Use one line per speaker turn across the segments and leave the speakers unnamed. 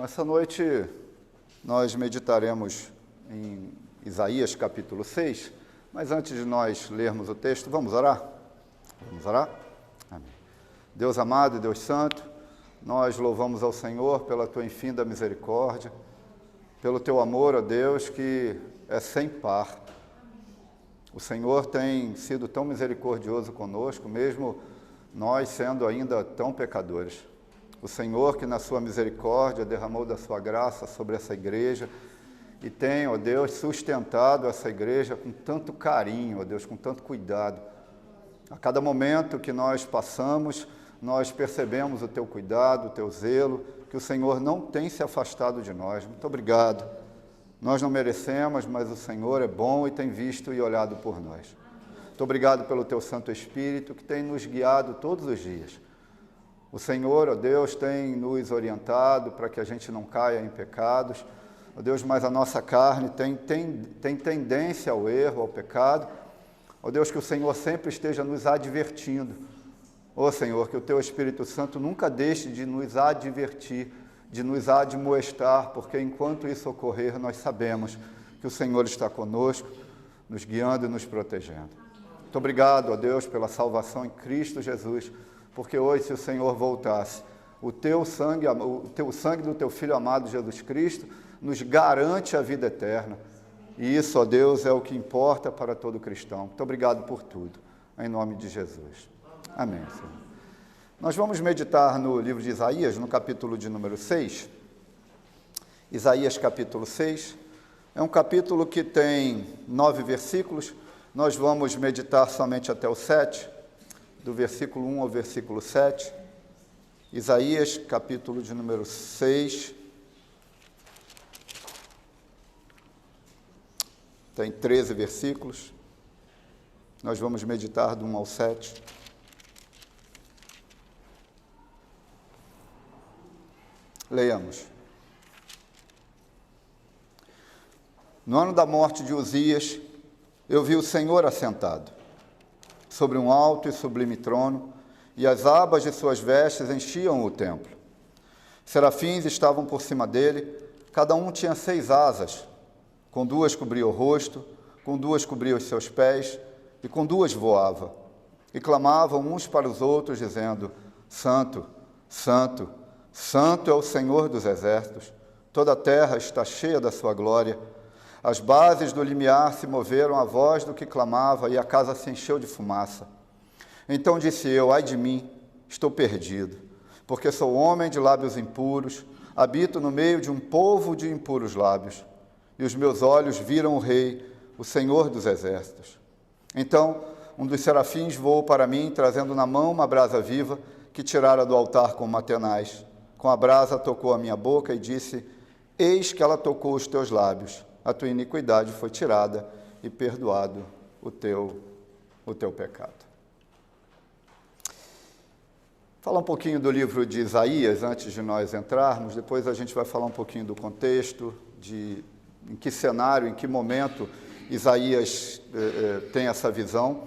Essa noite nós meditaremos em Isaías capítulo 6, mas antes de nós lermos o texto, vamos orar? Vamos orar? Amém. Deus amado e Deus santo, nós louvamos ao Senhor pela tua infinda misericórdia, pelo teu amor, ó Deus, que é sem par. O Senhor tem sido tão misericordioso conosco, mesmo nós sendo ainda tão pecadores. O Senhor que na sua misericórdia derramou da sua graça sobre essa igreja e tem, ó Deus, sustentado essa igreja com tanto carinho, ó Deus, com tanto cuidado. A cada momento que nós passamos, nós percebemos o teu cuidado, o teu zelo, que o Senhor não tem se afastado de nós. Muito obrigado. Nós não merecemos, mas o Senhor é bom e tem visto e olhado por nós. Muito obrigado pelo teu Santo Espírito que tem nos guiado todos os dias. O Senhor, ó Deus, tem nos orientado para que a gente não caia em pecados. Ó Deus, mas a nossa carne tem tendência ao erro, ao pecado. Ó Deus, que o Senhor sempre esteja nos advertindo. Ó Senhor, que o teu Espírito Santo nunca deixe de nos advertir, de nos admoestar, porque enquanto isso ocorrer, nós sabemos que o Senhor está conosco, nos guiando e nos protegendo. Muito obrigado, ó Deus, pela salvação em Cristo Jesus, porque hoje, se o Senhor voltasse, o sangue do teu Filho amado Jesus Cristo nos garante a vida eterna. E isso, ó Deus, é o que importa para todo cristão. Muito obrigado por tudo, em nome de Jesus. Amém, Senhor. Nós vamos meditar no livro de Isaías, no capítulo de número 6. Isaías capítulo 6. É um capítulo que tem 9 versículos. Nós vamos meditar somente até o 7. Do versículo 1 ao versículo 7, Isaías, capítulo de número 6, tem 13 versículos, nós vamos meditar do 1 ao 7. Leiamos. No ano da morte de Uzias, eu vi o Senhor assentado sobre um alto e sublime trono, e as abas de suas vestes enchiam o templo. Serafins estavam por cima dele, cada um tinha 6 asas, com 2 cobria o rosto, com 2 cobria os seus pés, e com 2 voava. E clamavam uns para os outros, dizendo: Santo, Santo, Santo é o Senhor dos exércitos, toda a terra está cheia da sua glória. As bases do limiar se moveram à voz do que clamava, e a casa se encheu de fumaça. Então disse eu: ai de mim, estou perdido, porque sou homem de lábios impuros, habito no meio de um povo de impuros lábios, e os meus olhos viram o Rei, o Senhor dos exércitos. Então um dos serafins voou para mim, trazendo na mão uma brasa viva, que tirara do altar com uma tenaz. Com a brasa tocou a minha boca e disse: eis que ela tocou os teus lábios. A tua iniquidade foi tirada e perdoado o teu pecado. Falar um pouquinho do livro de Isaías antes de nós entrarmos, depois a gente vai falar um pouquinho do contexto, em que cenário, em que momento Isaías tem essa visão.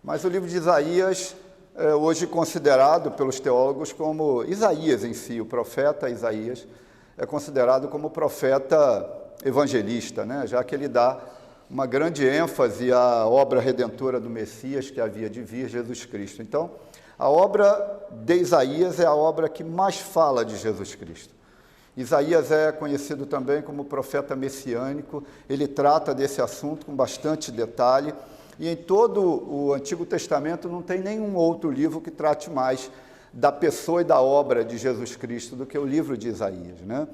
Mas o livro de Isaías é hoje considerado pelos teólogos como Isaías em si, o profeta Isaías, é considerado como profeta evangelista, né? Já que ele dá uma grande ênfase à obra redentora do Messias que havia de vir, Jesus Cristo. Então, a obra de Isaías é a obra que mais fala de Jesus Cristo. Isaías é conhecido também como profeta messiânico, ele trata desse assunto com bastante detalhe, e em todo o Antigo Testamento não tem nenhum outro livro que trate mais da pessoa e da obra de Jesus Cristo do que o livro de Isaías, né?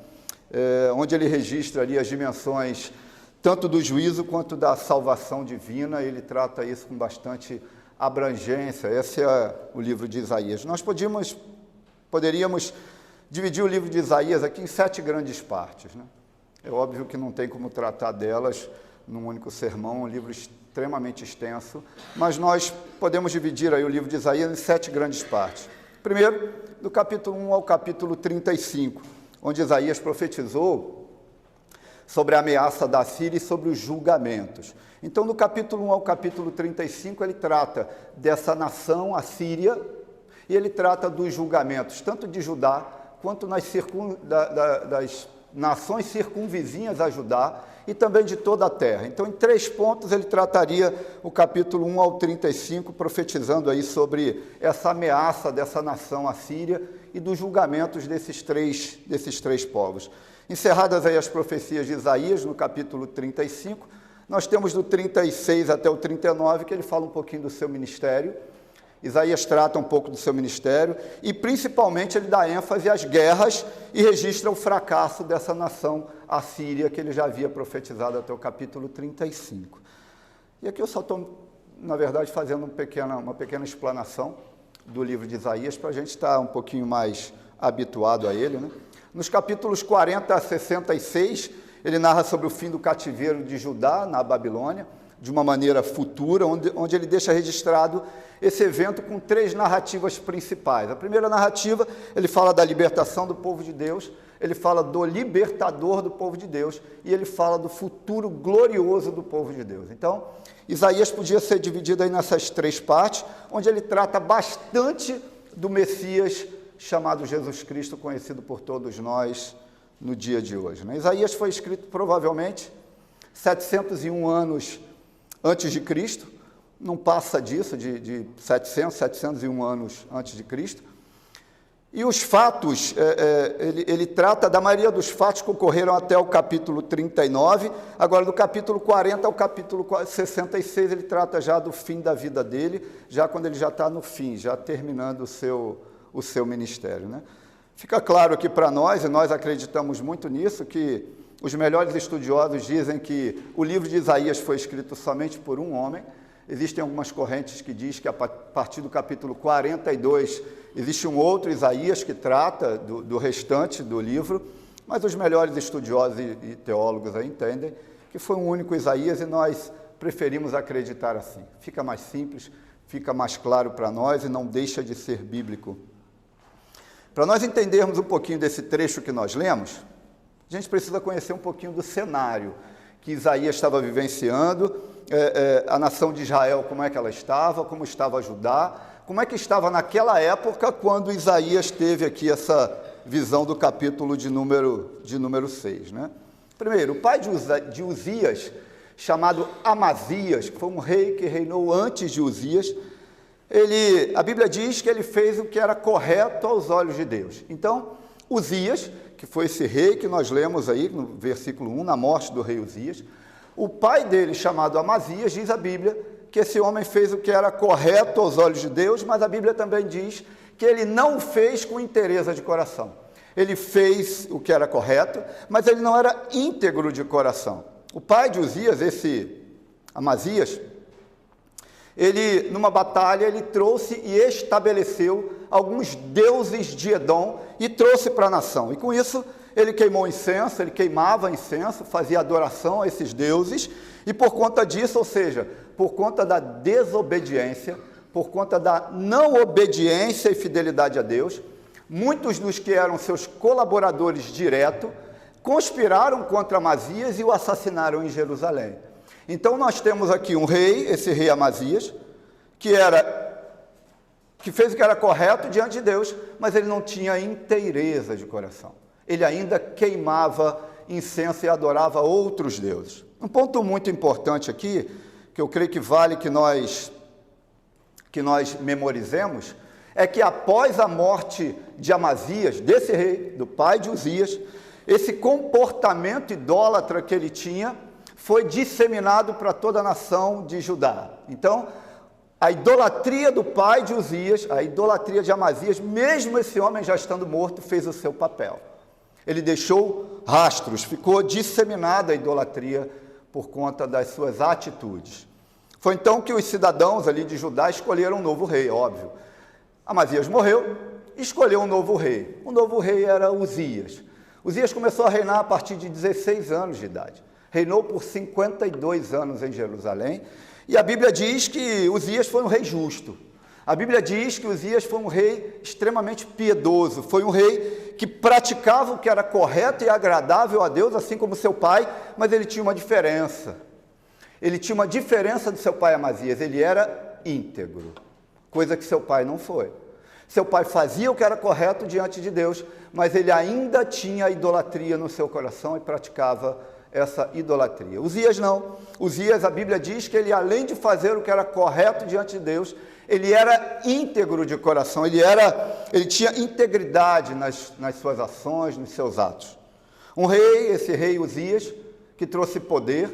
Onde ele registra ali as dimensões tanto do juízo quanto da salvação divina. Ele trata isso com bastante abrangência. Esse é o livro de Isaías. Nós poderíamos dividir o livro de Isaías aqui em 7 grandes partes, né? É óbvio que não tem como tratar delas num único sermão, um livro extremamente extenso, mas nós podemos dividir aí o livro de Isaías em 7 grandes partes. Primeiro, do capítulo 1 ao capítulo 35, onde Isaías profetizou sobre a ameaça da Síria e sobre os julgamentos. Então, do capítulo 1 ao capítulo 35, ele trata dessa nação, a Síria, e ele trata dos julgamentos, tanto de Judá quanto das nações circunvizinhas a Judá e também de toda a terra. Então, em 3 pontos, ele trataria o capítulo 1 ao 35, profetizando aí sobre essa ameaça dessa nação assíria e dos julgamentos desses três povos. Encerradas aí as profecias de Isaías, no capítulo 35, nós temos do 36 até o 39, que ele fala um pouquinho do seu ministério. Isaías trata um pouco do seu ministério e, principalmente, ele dá ênfase às guerras e registra o fracasso dessa nação assíria que ele já havia profetizado até o capítulo 35. E aqui eu só estou, na verdade, fazendo uma pequena explanação do livro de Isaías para a gente estar um pouquinho mais habituado a ele, né? Nos capítulos 40 a 66, ele narra sobre o fim do cativeiro de Judá na Babilônia, de uma maneira futura, onde ele deixa registrado esse evento com 3 narrativas principais. A primeira narrativa, ele fala da libertação do povo de Deus, ele fala do libertador do povo de Deus e ele fala do futuro glorioso do povo de Deus. Então, Isaías podia ser dividido aí nessas 3 partes, onde ele trata bastante do Messias chamado Jesus Cristo, conhecido por todos nós no dia de hoje, né? Isaías foi escrito provavelmente 701 anos antes de Cristo, não passa disso, de 701 anos antes de Cristo. E os fatos, ele trata da maioria dos fatos que ocorreram até o capítulo 39, agora do capítulo 40 ao capítulo 66, ele trata já do fim da vida dele, já quando ele já está no fim, já terminando o seu ministério, né? Fica claro aqui para nós, e nós acreditamos muito nisso, que os melhores estudiosos dizem que o livro de Isaías foi escrito somente por um homem. Existem algumas correntes que dizem que a partir do capítulo 42 existe um outro Isaías que trata do restante do livro, mas os melhores estudiosos e teólogos aí entendem que foi um único Isaías e nós preferimos acreditar assim. Fica mais simples, fica mais claro para nós e não deixa de ser bíblico. Para nós entendermos um pouquinho desse trecho que nós lemos, a gente precisa conhecer um pouquinho do cenário que Isaías estava vivenciando, a nação de Israel, como é que ela estava, como estava Judá, como é que estava naquela época quando Isaías teve aqui essa visão do capítulo de número 6. Né? Primeiro, o pai de Uzias, chamado Amazias, que foi um rei que reinou antes de Uzias, a Bíblia diz que ele fez o que era correto aos olhos de Deus. Então, Uzias, que foi esse rei que nós lemos aí no versículo 1, na morte do rei Uzias, o pai dele, chamado Amazias, diz a Bíblia que esse homem fez o que era correto aos olhos de Deus, mas a Bíblia também diz que ele não fez com inteireza de coração. Ele fez o que era correto, mas ele não era íntegro de coração. O pai de Uzias, esse Amazias, ele, numa batalha, ele trouxe e estabeleceu alguns deuses de Edom e trouxe para a nação. E com isso, ele queimou incenso, ele queimava incenso, fazia adoração a esses deuses, e por conta disso, ou seja, por conta da desobediência, por conta da não obediência e fidelidade a Deus, muitos dos que eram seus colaboradores diretos conspiraram contra Amazias e o assassinaram em Jerusalém. Então nós temos aqui um rei, esse rei Amazias, que fez o que era correto diante de Deus, mas ele não tinha inteireza de coração. Ele ainda queimava incenso e adorava outros deuses. Um ponto muito importante aqui, que eu creio que vale que nós memorizemos, é que após a morte de Amazias, desse rei, do pai de Uzias, esse comportamento idólatra que ele tinha foi disseminado para toda a nação de Judá. Então, a idolatria do pai de Uzias, a idolatria de Amazias, mesmo esse homem já estando morto, fez o seu papel. Ele deixou rastros, ficou disseminada a idolatria por conta das suas atitudes. Foi então que os cidadãos ali de Judá escolheram um novo rei, óbvio. Amazias morreu, escolheu um novo rei. O novo rei era Uzias. Uzias começou a reinar a partir de 16 anos de idade. Reinou por 52 anos em Jerusalém, e a Bíblia diz que Uzias foi um rei justo. A Bíblia diz que Uzias foi um rei extremamente piedoso, foi um rei que praticava o que era correto e agradável a Deus, assim como seu pai, mas ele tinha uma diferença. Ele tinha uma diferença do seu pai Amazias, ele era íntegro, coisa que seu pai não foi. Seu pai fazia o que era correto diante de Deus, mas ele ainda tinha idolatria no seu coração e praticava essa idolatria. Uzias não. Uzias, a Bíblia diz que ele, além de fazer o que era correto diante de Deus, ele era íntegro de coração, ele tinha integridade nas suas ações, nos seus atos. Um rei, esse rei Uzias, que trouxe poder,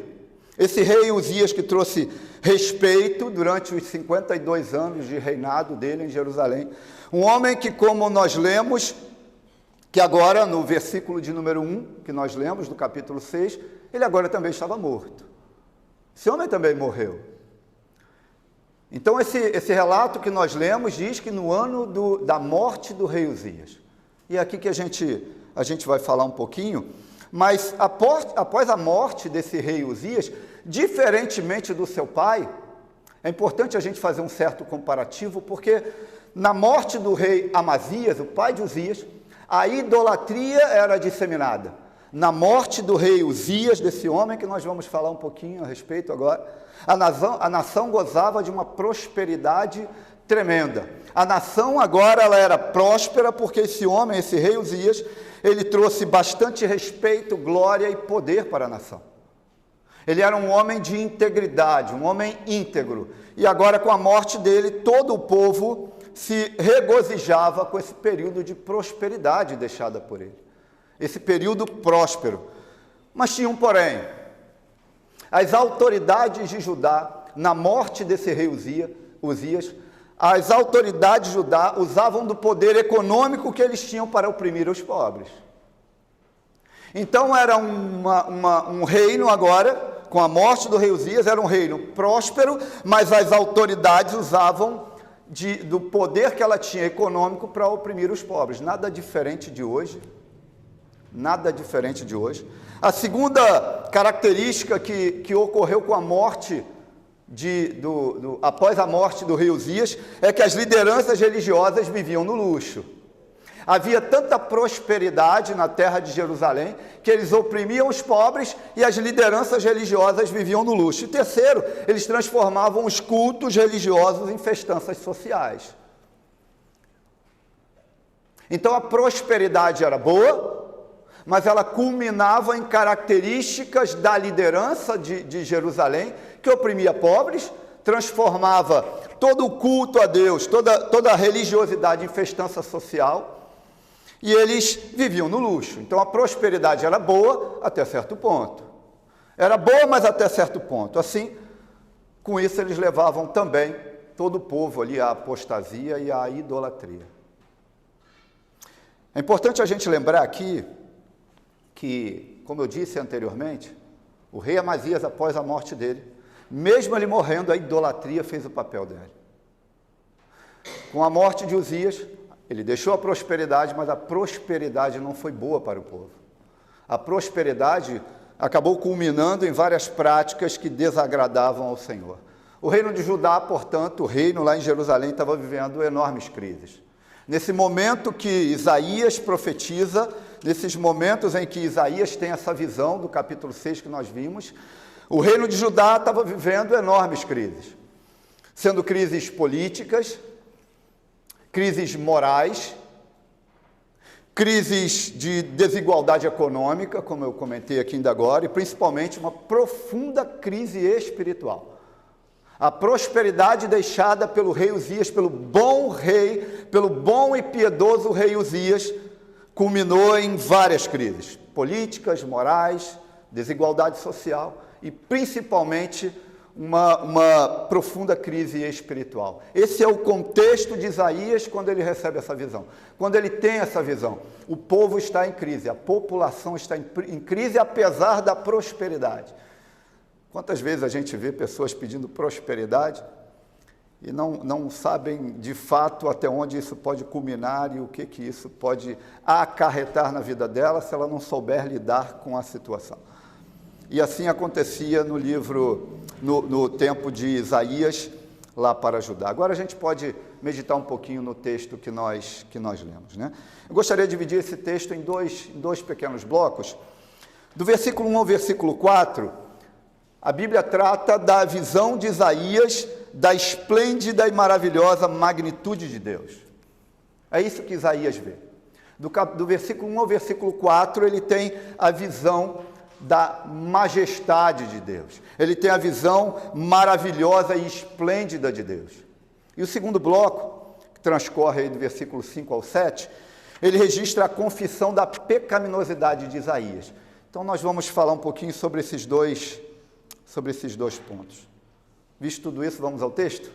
esse rei Uzias que trouxe respeito durante os 52 anos de reinado dele em Jerusalém. Um homem que, como nós lemos, que agora no versículo de número 1, que nós lemos do capítulo 6, ele agora também estava morto. Esse homem também morreu. Então esse relato que nós lemos diz que no ano da morte do rei Uzias. E é aqui que a gente vai falar um pouquinho, mas após a morte desse rei Uzias, diferentemente do seu pai, é importante a gente fazer um certo comparativo, porque na morte do rei Amazias, o pai de Uzias, a idolatria era disseminada. Na morte do rei Uzias, desse homem que nós vamos falar um pouquinho a respeito agora, a nação gozava de uma prosperidade tremenda. A nação agora ela era próspera porque esse homem, esse rei Uzias, ele trouxe bastante respeito, glória e poder para a nação. Ele era um homem de integridade, um homem íntegro. E agora, com a morte dele, todo o povo se regozijava com esse período de prosperidade deixada por ele. Esse período próspero. Mas tinha um porém. As autoridades de Judá, na morte desse rei Uzias, as autoridades de Judá usavam do poder econômico que eles tinham para oprimir os pobres. Então era um reino agora, com a morte do rei Uzias, era um reino próspero, mas as autoridades usavam do poder que ela tinha econômico para oprimir os pobres. Nada diferente de hoje. Nada diferente de hoje. A segunda característica que ocorreu com a morte, após a morte do rei Uzias, é que as lideranças religiosas viviam no luxo. Havia tanta prosperidade na terra de Jerusalém que eles oprimiam os pobres e as lideranças religiosas viviam no luxo. E terceiro, eles transformavam os cultos religiosos em festanças sociais. Então a prosperidade era boa, mas ela culminava em características da liderança de Jerusalém, que oprimia pobres, transformava todo o culto a Deus, toda a religiosidade em festança social, e eles viviam no luxo. Então a prosperidade era boa até certo ponto. Era boa, mas até certo ponto. Assim, com isso eles levavam também todo o povo ali à apostasia e à idolatria. É importante a gente lembrar aqui que, como eu disse anteriormente, o rei Amazias, após a morte dele, mesmo ele morrendo, a idolatria fez o papel dele. Com a morte de Uzias, ele deixou a prosperidade, mas a prosperidade não foi boa para o povo. A prosperidade acabou culminando em várias práticas que desagradavam ao Senhor. O reino de Judá, portanto, o reino lá em Jerusalém, estava vivendo enormes crises. Nesse momento que Isaías profetiza, nesses momentos em que Isaías tem essa visão do capítulo 6 que nós vimos, o reino de Judá estava vivendo enormes crises, sendo crises políticas, crises morais, crises de desigualdade econômica, como eu comentei aqui ainda agora, e principalmente uma profunda crise espiritual. A prosperidade deixada pelo rei Uzias, pelo bom e piedoso rei Uzias, culminou em várias crises, políticas, morais, desigualdade social e principalmente uma profunda crise espiritual. Esse é o contexto de Isaías quando ele recebe essa visão. Quando ele tem essa visão, o povo está em crise, a população está em crise apesar da prosperidade. Quantas vezes a gente vê pessoas pedindo prosperidade e não sabem de fato até onde isso pode culminar e o que isso pode acarretar na vida dela se ela não souber lidar com a situação. E assim acontecia no tempo de Isaías, lá para Judá. Agora a gente pode meditar um pouquinho no texto que nós lemos, né? Eu gostaria de dividir esse texto em dois pequenos blocos. Do versículo 1 ao versículo 4, a Bíblia trata da visão de Isaías da esplêndida e maravilhosa magnitude de Deus. É isso que Isaías vê. Do versículo 1 ao versículo 4, ele tem a visão da majestade de Deus. Ele tem a visão maravilhosa e esplêndida de Deus. E o segundo bloco, que transcorre aí do versículo 5 ao 7, ele registra a confissão da pecaminosidade de Isaías. Então nós vamos falar um pouquinho sobre esses dois pontos. Visto tudo isso, vamos ao texto?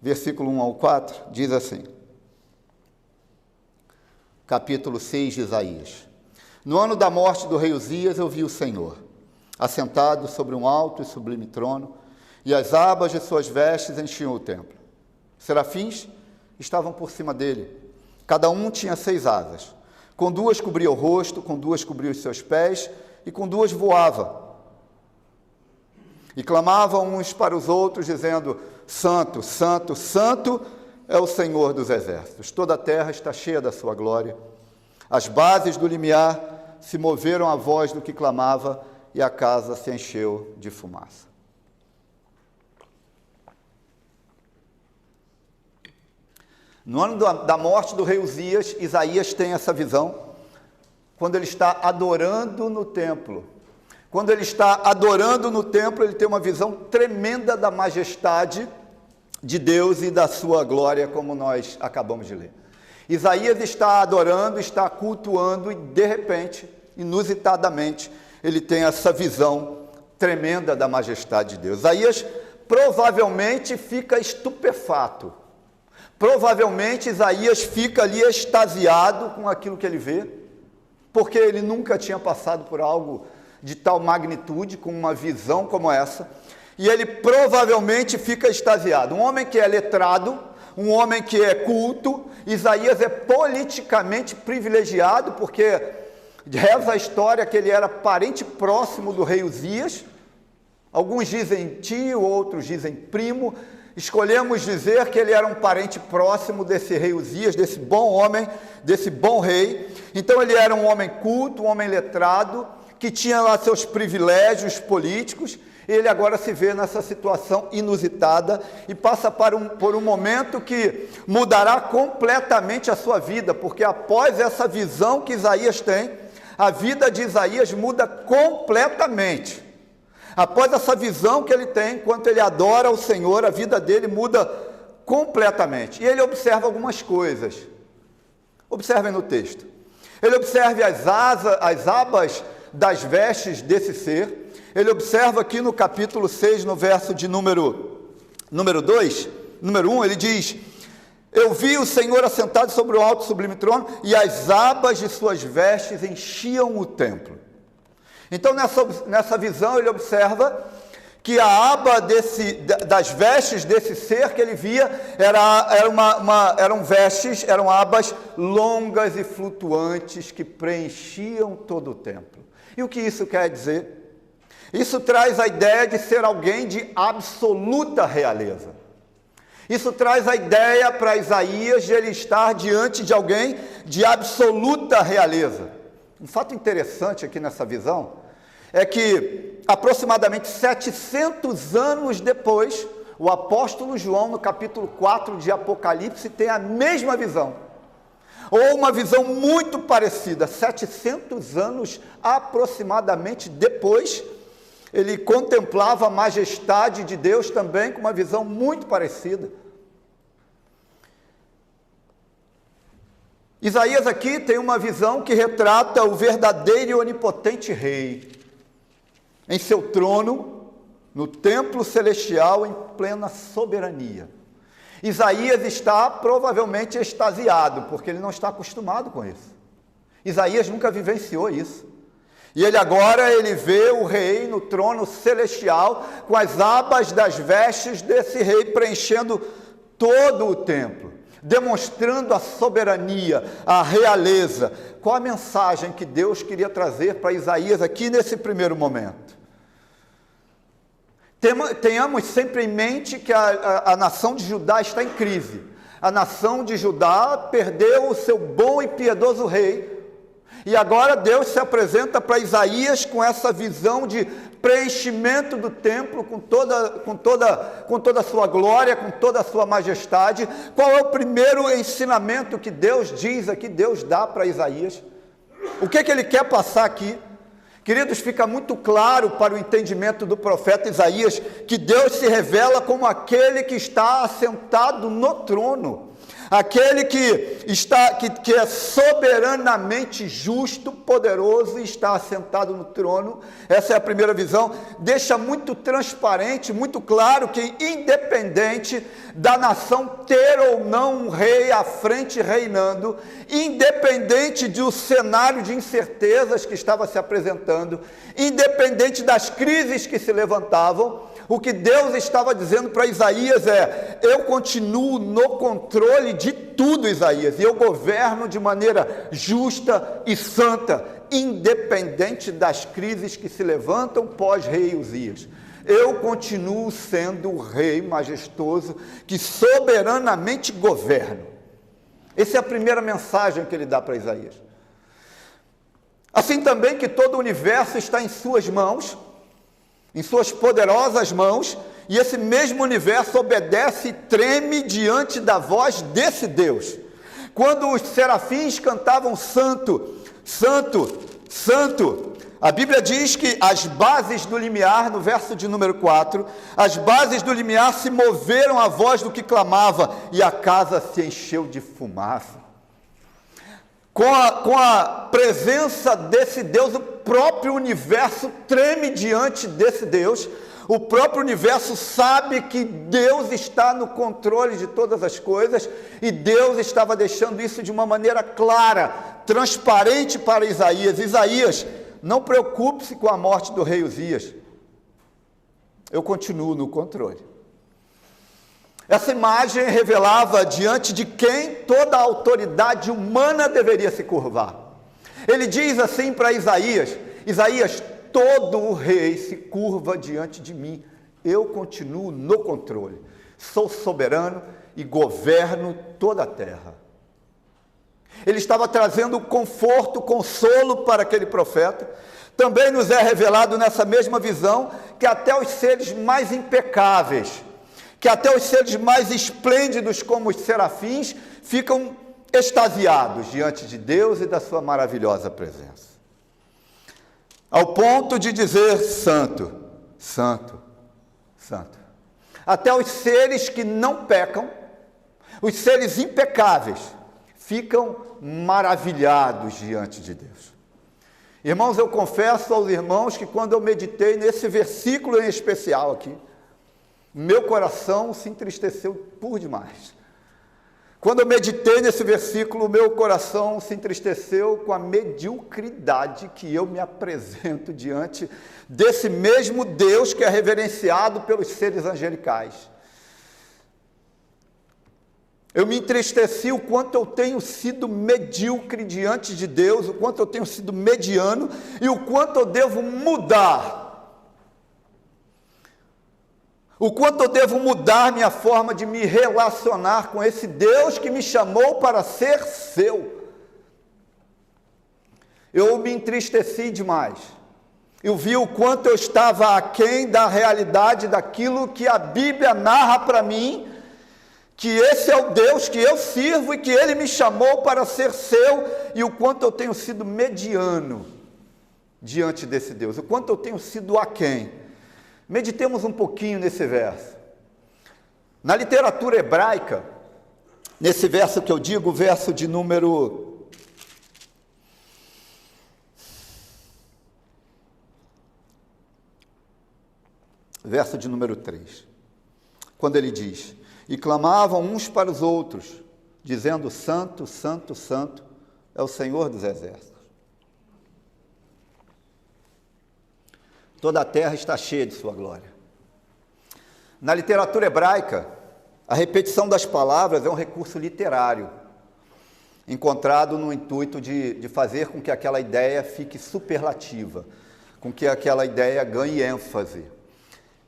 Versículo 1 ao 4, diz assim, capítulo 6 de Isaías. No ano da morte do rei Uzias, eu vi o Senhor, assentado sobre um alto e sublime trono, e as abas de suas vestes enchiam o templo. Serafins estavam por cima dele, cada um tinha 6 asas. Com 2 cobria o rosto, com 2 cobria os seus pés, e com 2 voava. E clamavam uns para os outros, dizendo, Santo, Santo, Santo é o Senhor dos exércitos. Toda a terra está cheia da sua glória. As bases do limiar se moveram à voz do que clamava, e a casa se encheu de fumaça. No ano da morte do rei Uzias, Isaías tem essa visão, quando ele está adorando no templo. Quando ele está adorando no templo, ele tem uma visão tremenda da majestade de Deus e da sua glória, como nós acabamos de ler. Isaías está adorando, está cultuando, e de repente, inusitadamente, ele tem essa visão tremenda da majestade de Deus. Isaías provavelmente fica estupefato. Provavelmente Isaías fica ali extasiado com aquilo que ele vê, porque ele nunca tinha passado por algo de tal magnitude, com uma visão como essa, e ele provavelmente fica extasiado. Um homem que é letrado, um homem que é culto, Isaías é politicamente privilegiado, porque reza a história que ele era parente próximo do rei Uzias, alguns dizem tio, outros dizem primo. Escolhemos dizer que ele era um parente próximo desse rei Uzias, desse bom homem, desse bom rei. Então ele era um homem culto, um homem letrado, que tinha lá seus privilégios políticos. Ele agora se vê nessa situação inusitada e passa por um momento que mudará completamente a sua vida, porque após essa visão que Isaías tem, a vida de Isaías muda completamente. Após essa visão que ele tem, enquanto ele adora o Senhor, a vida dele muda completamente. E ele observa algumas coisas. Observem no texto. Ele observa as abas das vestes desse ser. Ele observa aqui no capítulo 6, no verso de número 1, ele diz, eu vi o Senhor assentado sobre o alto e sublime trono, e as abas de suas vestes enchiam o templo. Então, nessa visão, ele observa que a aba das vestes desse ser que ele via eram abas longas e flutuantes que preenchiam todo o templo. E o que isso quer dizer? Isso traz a ideia de ser alguém de absoluta realeza. Isso traz a ideia para Isaías de ele estar diante de alguém de absoluta realeza. Um fato interessante aqui nessa visão é que aproximadamente 700 anos depois, o apóstolo João, no capítulo 4 de Apocalipse, tem a mesma visão, ou uma visão muito parecida. 700 anos aproximadamente depois, ele contemplava a majestade de Deus também com uma visão muito parecida. Isaías aqui tem uma visão que retrata o verdadeiro e onipotente rei em seu trono, no templo celestial, em plena soberania. Isaías está provavelmente extasiado, porque ele não está acostumado com isso. Isaías nunca vivenciou isso. E ele vê o rei no trono celestial, com as abas das vestes desse rei preenchendo todo o templo, demonstrando a soberania, a realeza. Qual a mensagem que Deus queria trazer para Isaías aqui nesse primeiro momento? Tenhamos sempre em mente que a nação de Judá está em crise. A nação de Judá perdeu o seu bom e piedoso rei. E agora Deus se apresenta para Isaías com essa visão de preenchimento do templo com toda a sua glória, com toda a sua majestade. Qual é o primeiro ensinamento que Deus diz aqui, Deus dá para Isaías? O que ele quer passar aqui? Queridos, fica muito claro para o entendimento do profeta Isaías que Deus se revela como aquele que está assentado no trono, aquele que é soberanamente justo, poderoso e está assentado no trono. Essa é a primeira visão. Deixa muito transparente, muito claro que independente da nação ter ou não um rei à frente reinando, independente do cenário de incertezas que estava se apresentando, independente das crises que se levantavam, o que Deus estava dizendo para Isaías é: eu continuo no controle de tudo, Isaías, e eu governo de maneira justa e santa, independente das crises que se levantam pós-rei Uzias. Eu continuo sendo o rei majestoso que soberanamente governo. Essa é a primeira mensagem que ele dá para Isaías. Assim também que todo o universo está em suas mãos, em suas poderosas mãos, e esse mesmo universo obedece e treme diante da voz desse Deus. Quando os serafins cantavam santo, santo, santo, a Bíblia diz que as bases do limiar, no verso de número 4, as bases do limiar se moveram à voz do que clamava, e a casa se encheu de fumaça. Com a presença desse Deus, o próprio universo treme diante desse Deus. O próprio universo sabe que Deus está no controle de todas as coisas, e Deus estava deixando isso de uma maneira clara, transparente para Isaías. Isaías, não preocupe-se com a morte do rei Uzias, eu continuo no controle. Essa imagem revelava diante de quem toda a autoridade humana deveria se curvar. Ele diz assim para Isaías: Isaías, todo o rei se curva diante de mim, eu continuo no controle, sou soberano e governo toda a terra. Ele estava trazendo conforto, consolo para aquele profeta. Também nos é revelado nessa mesma visão que até os seres mais impecáveis, que até os seres mais esplêndidos como os serafins ficam extasiados diante de Deus e da sua maravilhosa presença, ao ponto de dizer: santo, santo, santo. Até os seres que não pecam, os seres impecáveis, ficam maravilhados diante de Deus. Irmãos, eu confesso aos irmãos que quando eu meditei nesse versículo em especial aqui, meu coração se entristeceu por demais. Quando eu meditei nesse versículo, meu coração se entristeceu com a mediocridade que eu me apresento diante desse mesmo Deus que é reverenciado pelos seres angelicais. Eu me entristeci o quanto eu tenho sido medíocre diante de Deus, o quanto eu tenho sido mediano e o quanto eu devo mudar. O quanto eu devo mudar minha forma de me relacionar com esse Deus que me chamou para ser seu. Eu me entristeci demais. Eu vi o quanto eu estava aquém da realidade daquilo que a Bíblia narra para mim, que esse é o Deus que eu sirvo e que Ele me chamou para ser seu, e o quanto eu tenho sido mediano diante desse Deus, o quanto eu tenho sido aquém. Meditemos um pouquinho nesse verso. Na literatura hebraica, nesse verso que eu digo, o verso de número 3, quando ele diz: e clamavam uns para os outros, dizendo: santo, santo, santo é o Senhor dos exércitos. Toda a terra está cheia de sua glória. Na literatura hebraica, a repetição das palavras é um recurso literário, encontrado no intuito de fazer com que aquela ideia fique superlativa, com que aquela ideia ganhe ênfase.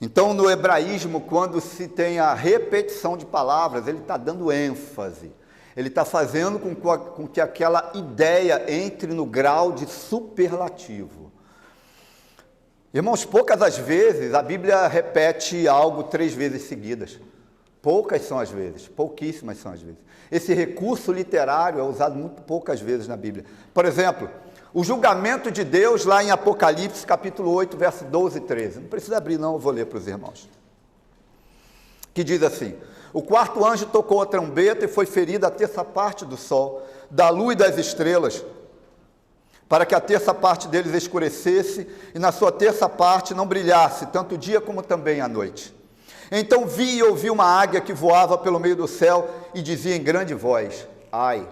Então, no hebraísmo, quando se tem a repetição de palavras, ele está dando ênfase, ele está fazendo com que aquela ideia entre no grau de superlativo. Irmãos, poucas as vezes a Bíblia repete algo 3 vezes seguidas. Poucas são as vezes, pouquíssimas são as vezes. Esse recurso literário é usado muito poucas vezes na Bíblia. Por exemplo, o julgamento de Deus lá em Apocalipse, capítulo 8, verso 12 e 13. Não precisa abrir não, eu vou ler para os irmãos. Que diz assim: o quarto anjo tocou a trombeta e foi ferida a terça parte do sol, da lua e das estrelas, para que a terça parte deles escurecesse e na sua terça parte não brilhasse, tanto o dia como também a noite. Então vi e ouvi uma águia que voava pelo meio do céu e dizia em grande voz: ai,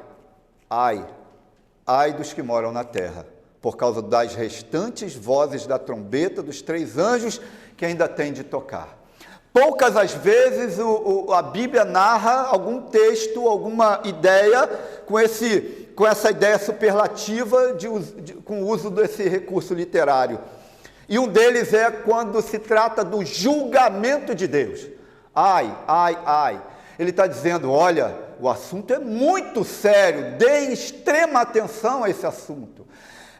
ai, ai dos que moram na terra, por causa das restantes vozes da trombeta dos 3 anjos que ainda têm de tocar. Poucas as vezes a Bíblia narra algum texto, alguma ideia com essa ideia superlativa com o uso desse recurso literário. E um deles é quando se trata do julgamento de Deus. Ai, ai, ai. Ele está dizendo, olha, o assunto é muito sério, deem extrema atenção a esse assunto.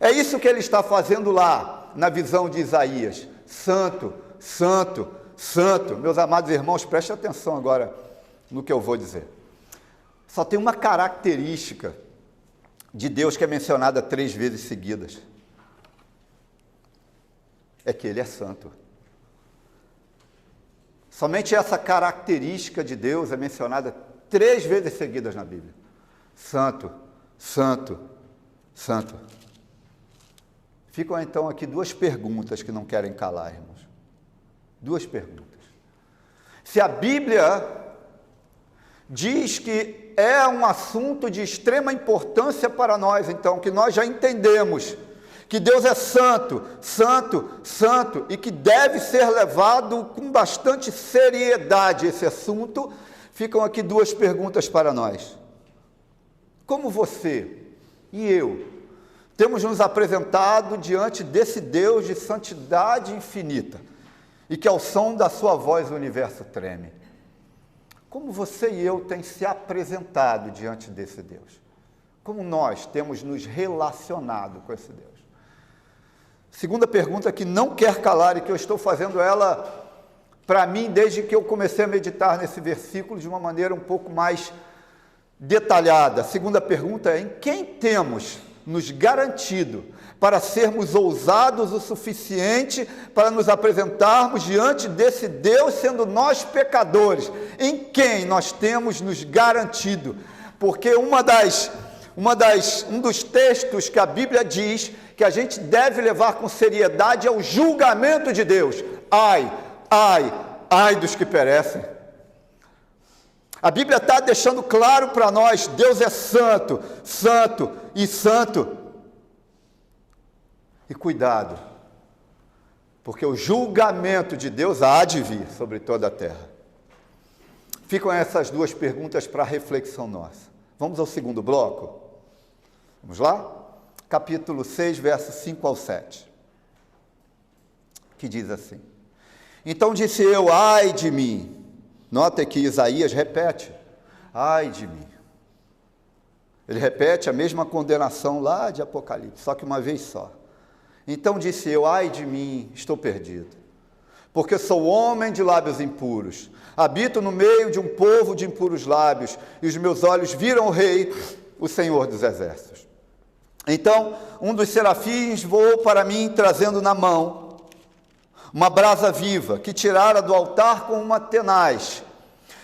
É isso que ele está fazendo lá, na visão de Isaías. Santo, santo, santo. Meus amados irmãos, prestem atenção agora no que eu vou dizer. Só tem uma característica de Deus que é mencionada 3 vezes seguidas. É que Ele é santo. Somente essa característica de Deus é mencionada 3 vezes seguidas na Bíblia. Santo, santo, santo. Ficam então aqui 2 perguntas que não querem calar, irmãos. 2 perguntas. Se a Bíblia diz que é um assunto de extrema importância para nós, então, que nós já entendemos que Deus é santo, santo, santo, e que deve ser levado com bastante seriedade esse assunto, ficam aqui 2 perguntas para nós. Como você e eu temos nos apresentado diante desse Deus de santidade infinita, e que ao som da sua voz o universo treme? Como você e eu temos se apresentado diante desse Deus? Como nós temos nos relacionado com esse Deus? Segunda pergunta que não quer calar e que eu estou fazendo ela para mim desde que eu comecei a meditar nesse versículo de uma maneira um pouco mais detalhada. A segunda pergunta é: em quem temos nos garantido para sermos ousados o suficiente para nos apresentarmos diante desse Deus, sendo nós pecadores? Em quem nós temos nos garantido? Porque um dos textos que a Bíblia diz que a gente deve levar com seriedade é o julgamento de Deus. Ai, ai, ai dos que perecem. A Bíblia está deixando claro para nós: Deus é santo, santo e santo. E cuidado, porque o julgamento de Deus há de vir sobre toda a terra. Ficam essas 2 perguntas para reflexão nossa. Vamos ao segundo bloco? Vamos lá? Capítulo 6, versos 5 ao 7. Que diz assim: então disse eu, ai de mim. Nota que Isaías repete, ai de mim. Ele repete a mesma condenação lá de Apocalipse, só que uma vez só. Então disse eu, ai de mim, estou perdido, porque sou homem de lábios impuros, habito no meio de um povo de impuros lábios, e os meus olhos viram o Rei, o Senhor dos Exércitos. Então um dos serafins voou para mim, trazendo na mão uma brasa viva, que tirara do altar com uma tenaz.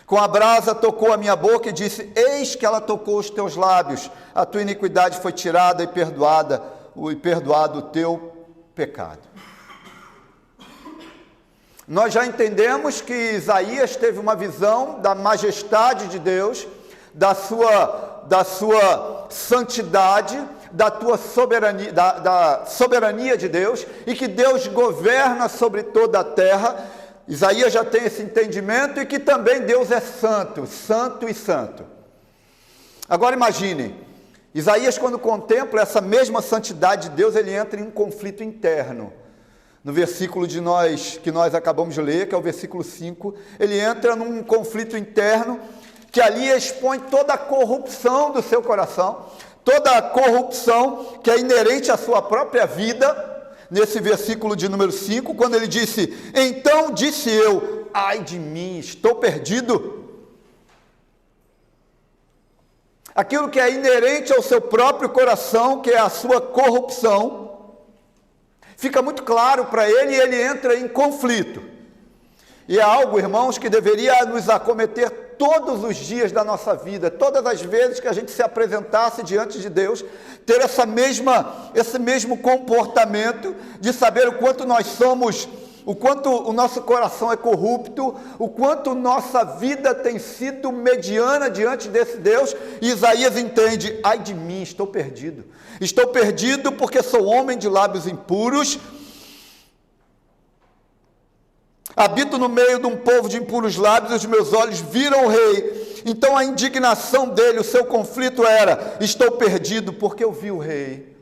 Com a brasa tocou a minha boca e disse: eis que ela tocou os teus lábios, a tua iniquidade foi tirada e perdoado o teu pecado. Nós já entendemos que Isaías teve uma visão da majestade de Deus, da sua santidade, da soberania de Deus, e que Deus governa sobre toda a terra. Isaías já tem esse entendimento, e que também Deus é santo, santo e santo. Agora imaginem, Isaías, quando contempla essa mesma santidade de Deus, ele entra em um conflito interno. No versículo que nós acabamos de ler, que é o versículo 5, ele entra num conflito interno, que ali expõe toda a corrupção do seu coração, toda a corrupção que é inerente à sua própria vida, nesse versículo de número 5, quando ele disse: então disse eu, ai de mim, estou perdido. Aquilo que é inerente ao seu próprio coração, que é a sua corrupção, fica muito claro para ele e ele entra em conflito. E é algo, irmãos, que deveria nos acometer todos os dias da nossa vida, todas as vezes que a gente se apresentasse diante de Deus, ter esse mesmo comportamento de saber o quanto nós somos, o quanto o nosso coração é corrupto, o quanto nossa vida tem sido mediana diante desse Deus. E Isaías entende: ai de mim, estou perdido porque sou homem de lábios impuros, habito no meio de um povo de impuros lábios, e os meus olhos viram o rei. Então a indignação dele, o seu conflito era: estou perdido porque eu vi o rei.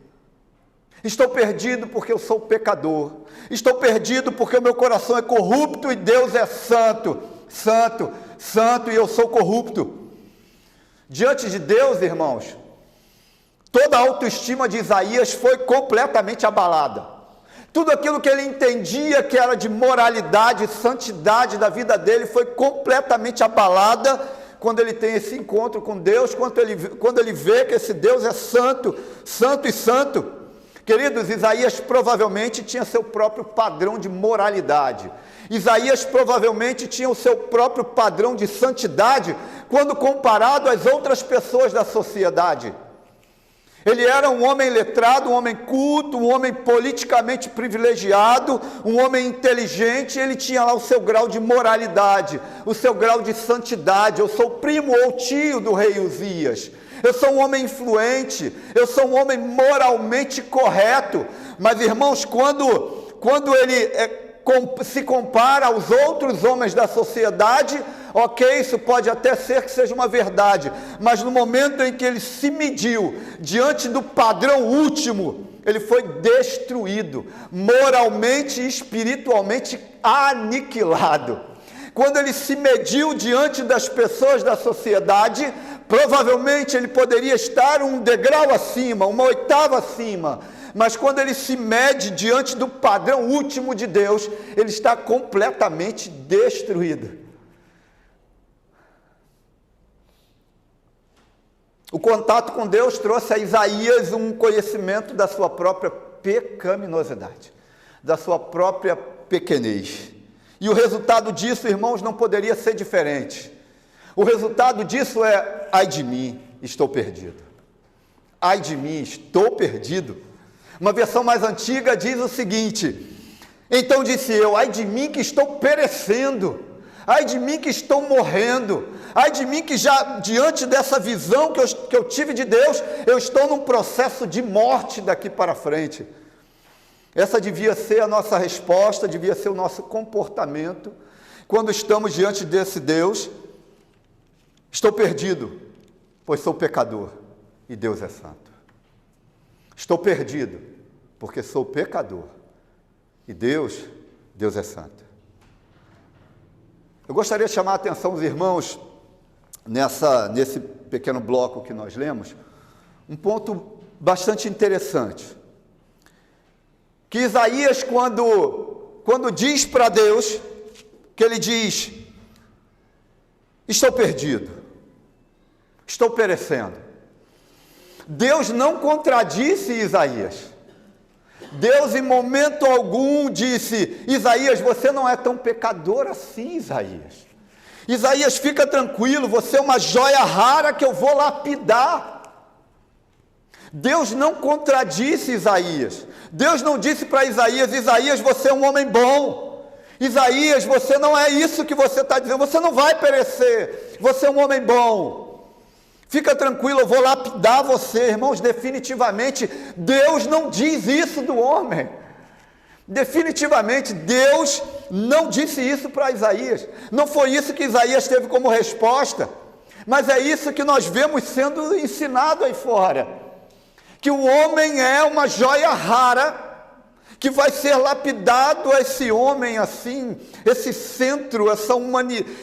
Estou perdido porque eu sou pecador. Estou perdido porque o meu coração é corrupto e Deus é santo, santo, santo, e eu sou corrupto. Diante de Deus, irmãos, toda a autoestima de Isaías foi completamente abalada. Tudo aquilo que ele entendia que era de moralidade, santidade da vida dele, foi completamente abalada quando ele tem esse encontro com Deus, quando ele vê que esse Deus é santo, santo e santo. Queridos, Isaías provavelmente tinha seu próprio padrão de moralidade. Isaías provavelmente tinha o seu próprio padrão de santidade quando comparado às outras pessoas da sociedade. Ele era um homem letrado, um homem culto, um homem politicamente privilegiado, um homem inteligente. Ele tinha lá o seu grau de moralidade, o seu grau de santidade. Eu sou primo ou tio do rei Uzias. Eu sou um homem influente, eu sou um homem moralmente correto. Mas, irmãos, quando ele se compara aos outros homens da sociedade, ok, isso pode até ser que seja uma verdade, mas no momento em que ele se mediu diante do padrão último, ele foi destruído, moralmente e espiritualmente aniquilado. Quando ele se mediu diante das pessoas da sociedade, provavelmente ele poderia estar um degrau acima, uma oitava acima, mas quando ele se mede diante do padrão último de Deus, ele está completamente destruído. O contato com Deus trouxe a Isaías um conhecimento da sua própria pecaminosidade, da sua própria pequenez. E o resultado disso, irmãos, não poderia ser diferente. O resultado disso é: ai de mim, estou perdido. Ai de mim, estou perdido. Uma versão mais antiga diz o seguinte: então disse eu, ai de mim que estou perecendo, ai de mim que estou morrendo, ai de mim que já diante dessa visão que eu tive de Deus, eu estou num processo de morte daqui para frente. Essa devia ser a nossa resposta, devia ser o nosso comportamento quando estamos diante desse Deus. Estou perdido, pois sou pecador e Deus é santo. Estou perdido, porque sou pecador e Deus é santo. Eu gostaria de chamar a atenção dos irmãos nesse pequeno bloco que nós lemos, um ponto bastante interessante. Que Isaías, quando diz para Deus, que ele diz: estou perdido, estou perecendo. Deus não contradisse Isaías. Deus em momento algum disse: Isaías, você não é tão pecador assim, Isaías. Isaías, fica tranquilo, você é uma joia rara que eu vou lapidar. Deus não contradisse Isaías. Deus não disse para Isaías: Isaías, você é um homem bom. Isaías, você não é isso que você está dizendo, você não vai perecer, você é um homem bom. Fica tranquilo, eu vou lapidar você. Irmãos, definitivamente, Deus não diz isso do homem. Definitivamente, Deus não disse isso para Isaías. Não foi isso que Isaías teve como resposta, mas é isso que nós vemos sendo ensinado aí fora. Que o homem é uma joia rara, que vai ser lapidado esse homem assim, esse centro,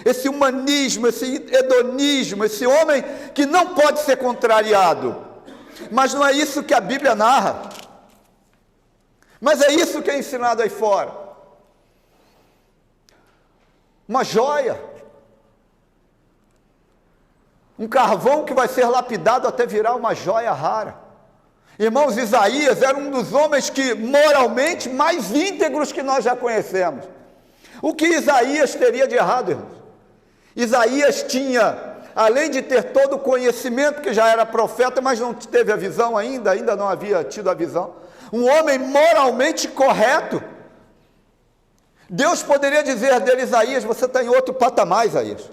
esse humanismo, esse hedonismo, esse homem que não pode ser contrariado. Mas não é isso que a Bíblia narra. Mas é isso que é ensinado aí fora. Uma joia. Um carvão que vai ser lapidado até virar uma joia rara. Irmãos, Isaías era um dos homens que moralmente mais íntegros que nós já conhecemos. O que Isaías teria de errado, irmãos? Isaías tinha, além de ter todo o conhecimento, que já era profeta, mas não teve a visão ainda não havia tido a visão, um homem moralmente correto. Deus poderia dizer dele: Isaías, você está em outro patamar, Isaías.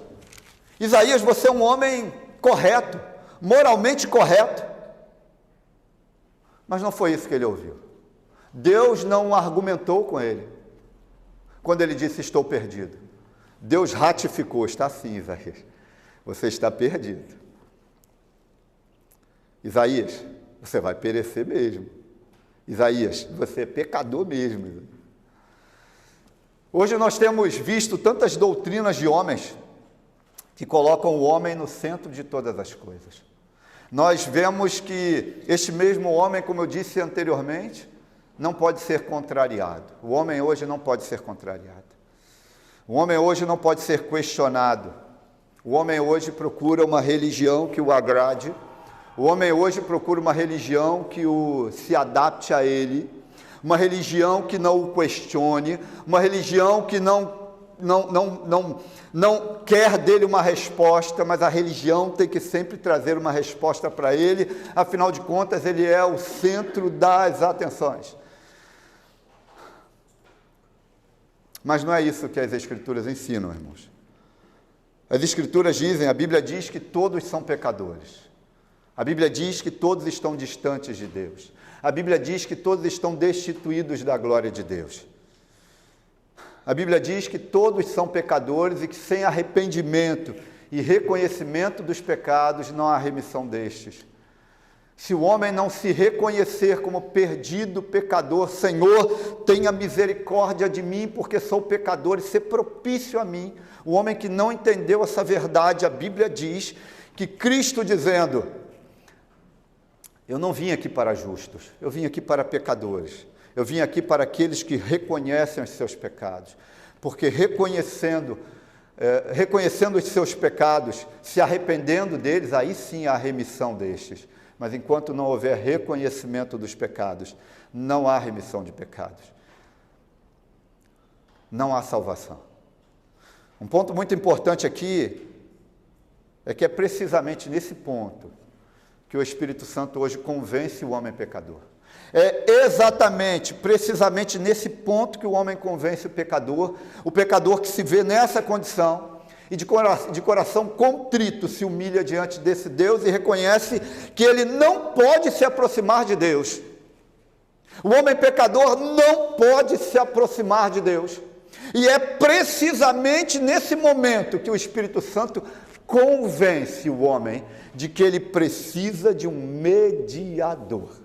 Isaías, você é um homem correto, moralmente correto. Mas não foi isso que ele ouviu. Deus não argumentou com ele quando ele disse: estou perdido. Deus ratificou: está sim, Isaías, você está perdido. Isaías, você vai perecer mesmo. Isaías, você é pecador mesmo. Hoje nós temos visto tantas doutrinas de homens que colocam o homem no centro de todas as coisas. Nós vemos que este mesmo homem, como eu disse anteriormente, não pode ser contrariado. O homem hoje não pode ser contrariado. O homem hoje não pode ser questionado. O homem hoje procura uma religião que o agrade. O homem hoje procura uma religião que se adapte a ele. Uma religião que não o questione. Uma religião que não quer dele uma resposta, mas a religião tem que sempre trazer uma resposta para ele. Afinal de contas, ele é o centro das atenções. Mas não é isso que as Escrituras ensinam, irmãos. As Escrituras dizem, a Bíblia diz que todos são pecadores. A Bíblia diz que todos estão distantes de Deus. A Bíblia diz que todos estão destituídos da glória de Deus. A Bíblia diz que todos são pecadores e que sem arrependimento e reconhecimento dos pecados não há remissão destes. Se o homem não se reconhecer como perdido pecador, Senhor, tenha misericórdia de mim, porque sou pecador, e ser propício a mim. O homem que não entendeu essa verdade, a Bíblia diz que Cristo dizendo: eu não vim aqui para justos, eu vim aqui para pecadores. Eu vim aqui para aqueles que reconhecem os seus pecados, porque reconhecendo os seus pecados, se arrependendo deles, aí sim há remissão destes. Mas enquanto não houver reconhecimento dos pecados, não há remissão de pecados. Não há salvação. Um ponto muito importante aqui é que é precisamente nesse ponto que o Espírito Santo hoje convence o homem pecador. É exatamente, precisamente nesse ponto que o homem convence o pecador que se vê nessa condição e de coração contrito se humilha diante desse Deus e reconhece que ele não pode se aproximar de Deus. O homem pecador não pode se aproximar de Deus. E é precisamente nesse momento que o Espírito Santo convence o homem de que ele precisa de um mediador.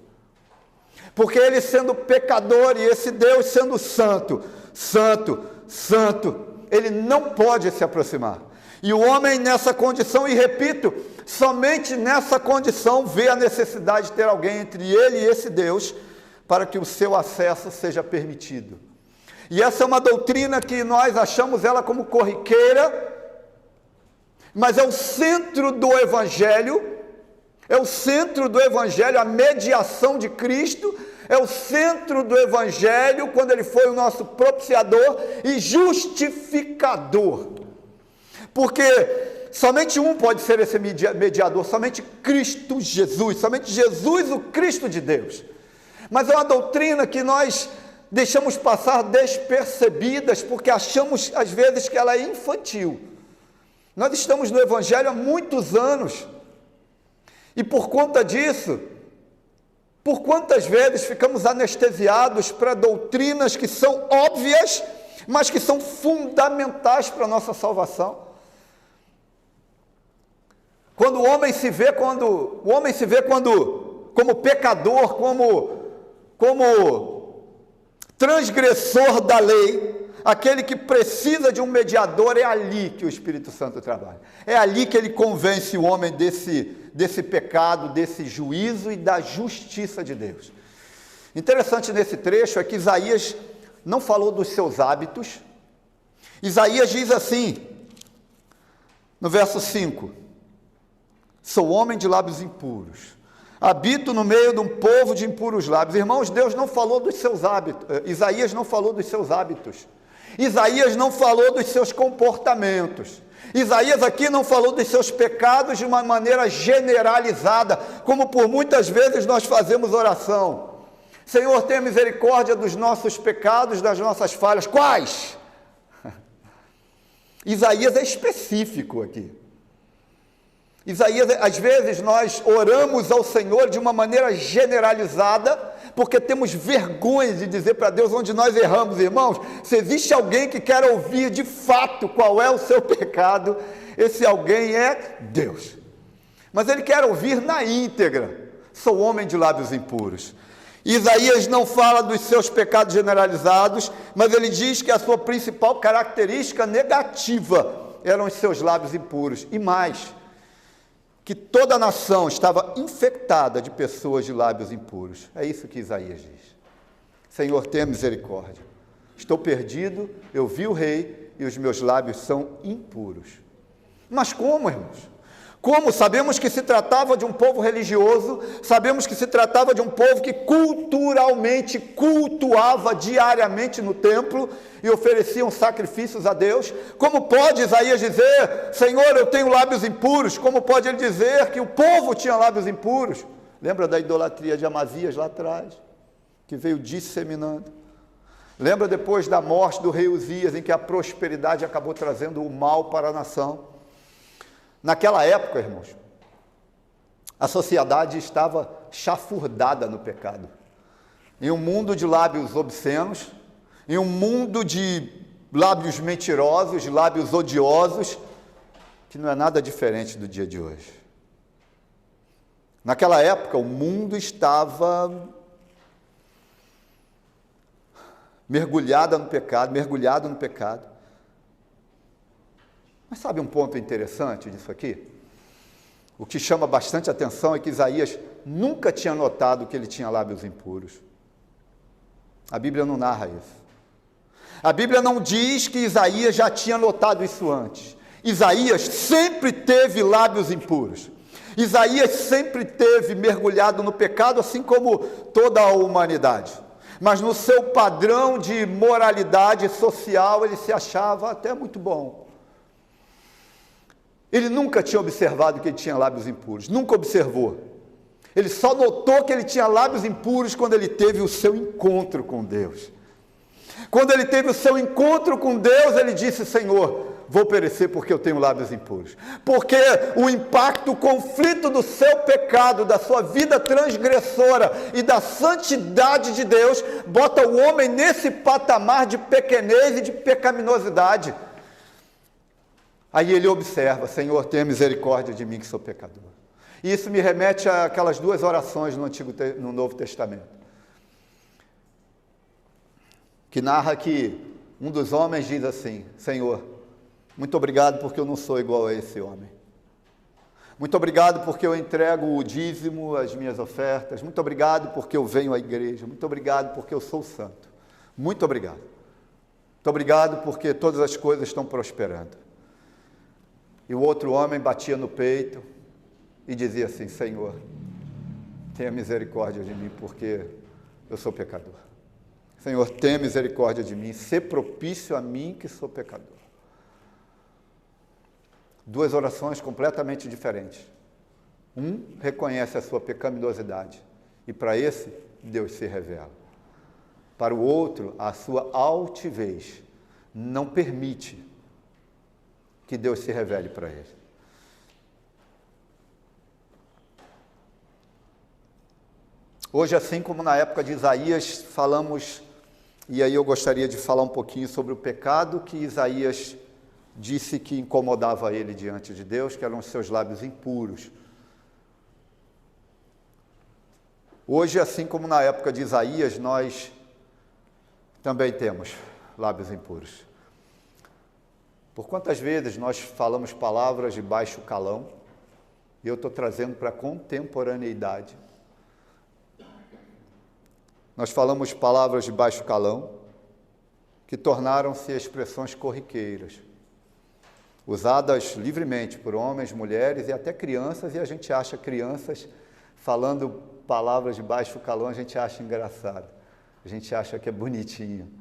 Porque ele sendo pecador e esse Deus sendo santo, ele não pode se aproximar. E o homem nessa condição, e repito, somente nessa condição vê a necessidade de ter alguém entre ele e esse Deus para que o seu acesso seja permitido. E essa é uma doutrina que nós achamos ela como corriqueira, mas é o centro do Evangelho. É o centro do Evangelho, a mediação de Cristo, é o centro do Evangelho, quando ele foi o nosso propiciador e justificador. Porque somente um pode ser esse mediador, somente Cristo Jesus, somente Jesus, o Cristo de Deus. Mas é uma doutrina que nós deixamos passar despercebidas, porque achamos às vezes que ela é infantil. Nós estamos no Evangelho há muitos anos, e por conta disso, por quantas vezes ficamos anestesiados para doutrinas que são óbvias, mas que são fundamentais para a nossa salvação. Quando o homem se vê como pecador, como transgressor da lei, aquele que precisa de um mediador, é ali que o Espírito Santo trabalha. É ali que ele convence o homem desse pecado, desse juízo e da justiça de Deus. Interessante nesse trecho é que Isaías não falou dos seus hábitos. Isaías diz assim, no verso 5, sou homem de lábios impuros, habito no meio de um povo de impuros lábios. Irmãos, Deus não falou dos seus hábitos, Isaías não falou dos seus hábitos, Isaías não falou dos seus comportamentos, Isaías aqui não falou dos seus pecados de uma maneira generalizada, como por muitas vezes nós fazemos oração. Senhor, tenha misericórdia dos nossos pecados, das nossas falhas. Quais? Isaías é específico aqui. Isaías, às vezes nós oramos ao Senhor de uma maneira generalizada, porque temos vergonha de dizer para Deus onde nós erramos. Irmãos, se existe alguém que quer ouvir de fato qual é o seu pecado, esse alguém é Deus. Mas Ele quer ouvir na íntegra. Sou homem de lábios impuros. Isaías não fala dos seus pecados generalizados, mas ele diz que a sua principal característica negativa eram os seus lábios impuros. E mais, que toda a nação estava infectada de pessoas de lábios impuros. É isso que Isaías diz. Senhor, tenha misericórdia. Estou perdido, eu vi o rei e os meus lábios são impuros. Mas como, irmãos? Como? Sabemos que se tratava de um povo religioso, sabemos que se tratava de um povo que culturalmente cultuava diariamente no templo e ofereciam sacrifícios a Deus. Como pode Isaías dizer, Senhor, eu tenho lábios impuros? Como pode ele dizer que o povo tinha lábios impuros? Lembra da idolatria de Amazias lá atrás, que veio disseminando? Lembra depois da morte do rei Uzias, em que a prosperidade acabou trazendo o mal para a nação? Naquela época, irmãos, a sociedade estava chafurdada no pecado. Em um mundo de lábios obscenos, em um mundo de lábios mentirosos, de lábios odiosos, que não é nada diferente do dia de hoje. Naquela época, o mundo estava mergulhado no pecado. Mas sabe um ponto interessante disso aqui? O que chama bastante atenção é que Isaías nunca tinha notado que ele tinha lábios impuros. A Bíblia não narra isso. A Bíblia não diz que Isaías já tinha notado isso antes. Isaías sempre teve lábios impuros. Isaías sempre teve mergulhado no pecado, assim como toda a humanidade. Mas no seu padrão de moralidade social, ele se achava até muito bom. Ele nunca tinha observado que ele tinha lábios impuros, nunca observou. Ele só notou que ele tinha lábios impuros quando ele teve o seu encontro com Deus. Quando ele teve o seu encontro com Deus, ele disse, Senhor, vou perecer porque eu tenho lábios impuros. Porque o impacto, o conflito do seu pecado, da sua vida transgressora e da santidade de Deus, bota o homem nesse patamar de pequenez e de pecaminosidade. Aí ele observa, Senhor, tenha misericórdia de mim que sou pecador. E isso me remete àquelas duas orações no Novo Testamento, que narra que um dos homens diz assim, Senhor, muito obrigado porque eu não sou igual a esse homem. Muito obrigado porque eu entrego o dízimo, as minhas ofertas. Muito obrigado porque eu venho à igreja. Muito obrigado porque eu sou santo. Muito obrigado. Muito obrigado porque todas as coisas estão prosperando. E o outro homem batia no peito e dizia assim, Senhor, tenha misericórdia de mim, porque eu sou pecador. Senhor, tenha misericórdia de mim, sê propício a mim que sou pecador. Duas orações completamente diferentes. Um reconhece a sua pecaminosidade, e para esse, Deus se revela. Para o outro, a sua altivez não permite que Deus se revele para ele. Hoje, assim como na época de Isaías, falamos, e aí eu gostaria de falar um pouquinho sobre o pecado que Isaías disse que incomodava ele diante de Deus, que eram os seus lábios impuros. Hoje, assim como na época de Isaías, nós também temos lábios impuros. Por quantas vezes nós falamos palavras de baixo calão, e eu estou trazendo para a contemporaneidade, nós falamos palavras de baixo calão, que tornaram-se expressões corriqueiras, usadas livremente por homens, mulheres e até crianças, e a gente acha crianças falando palavras de baixo calão, a gente acha engraçado, a gente acha que é bonitinho.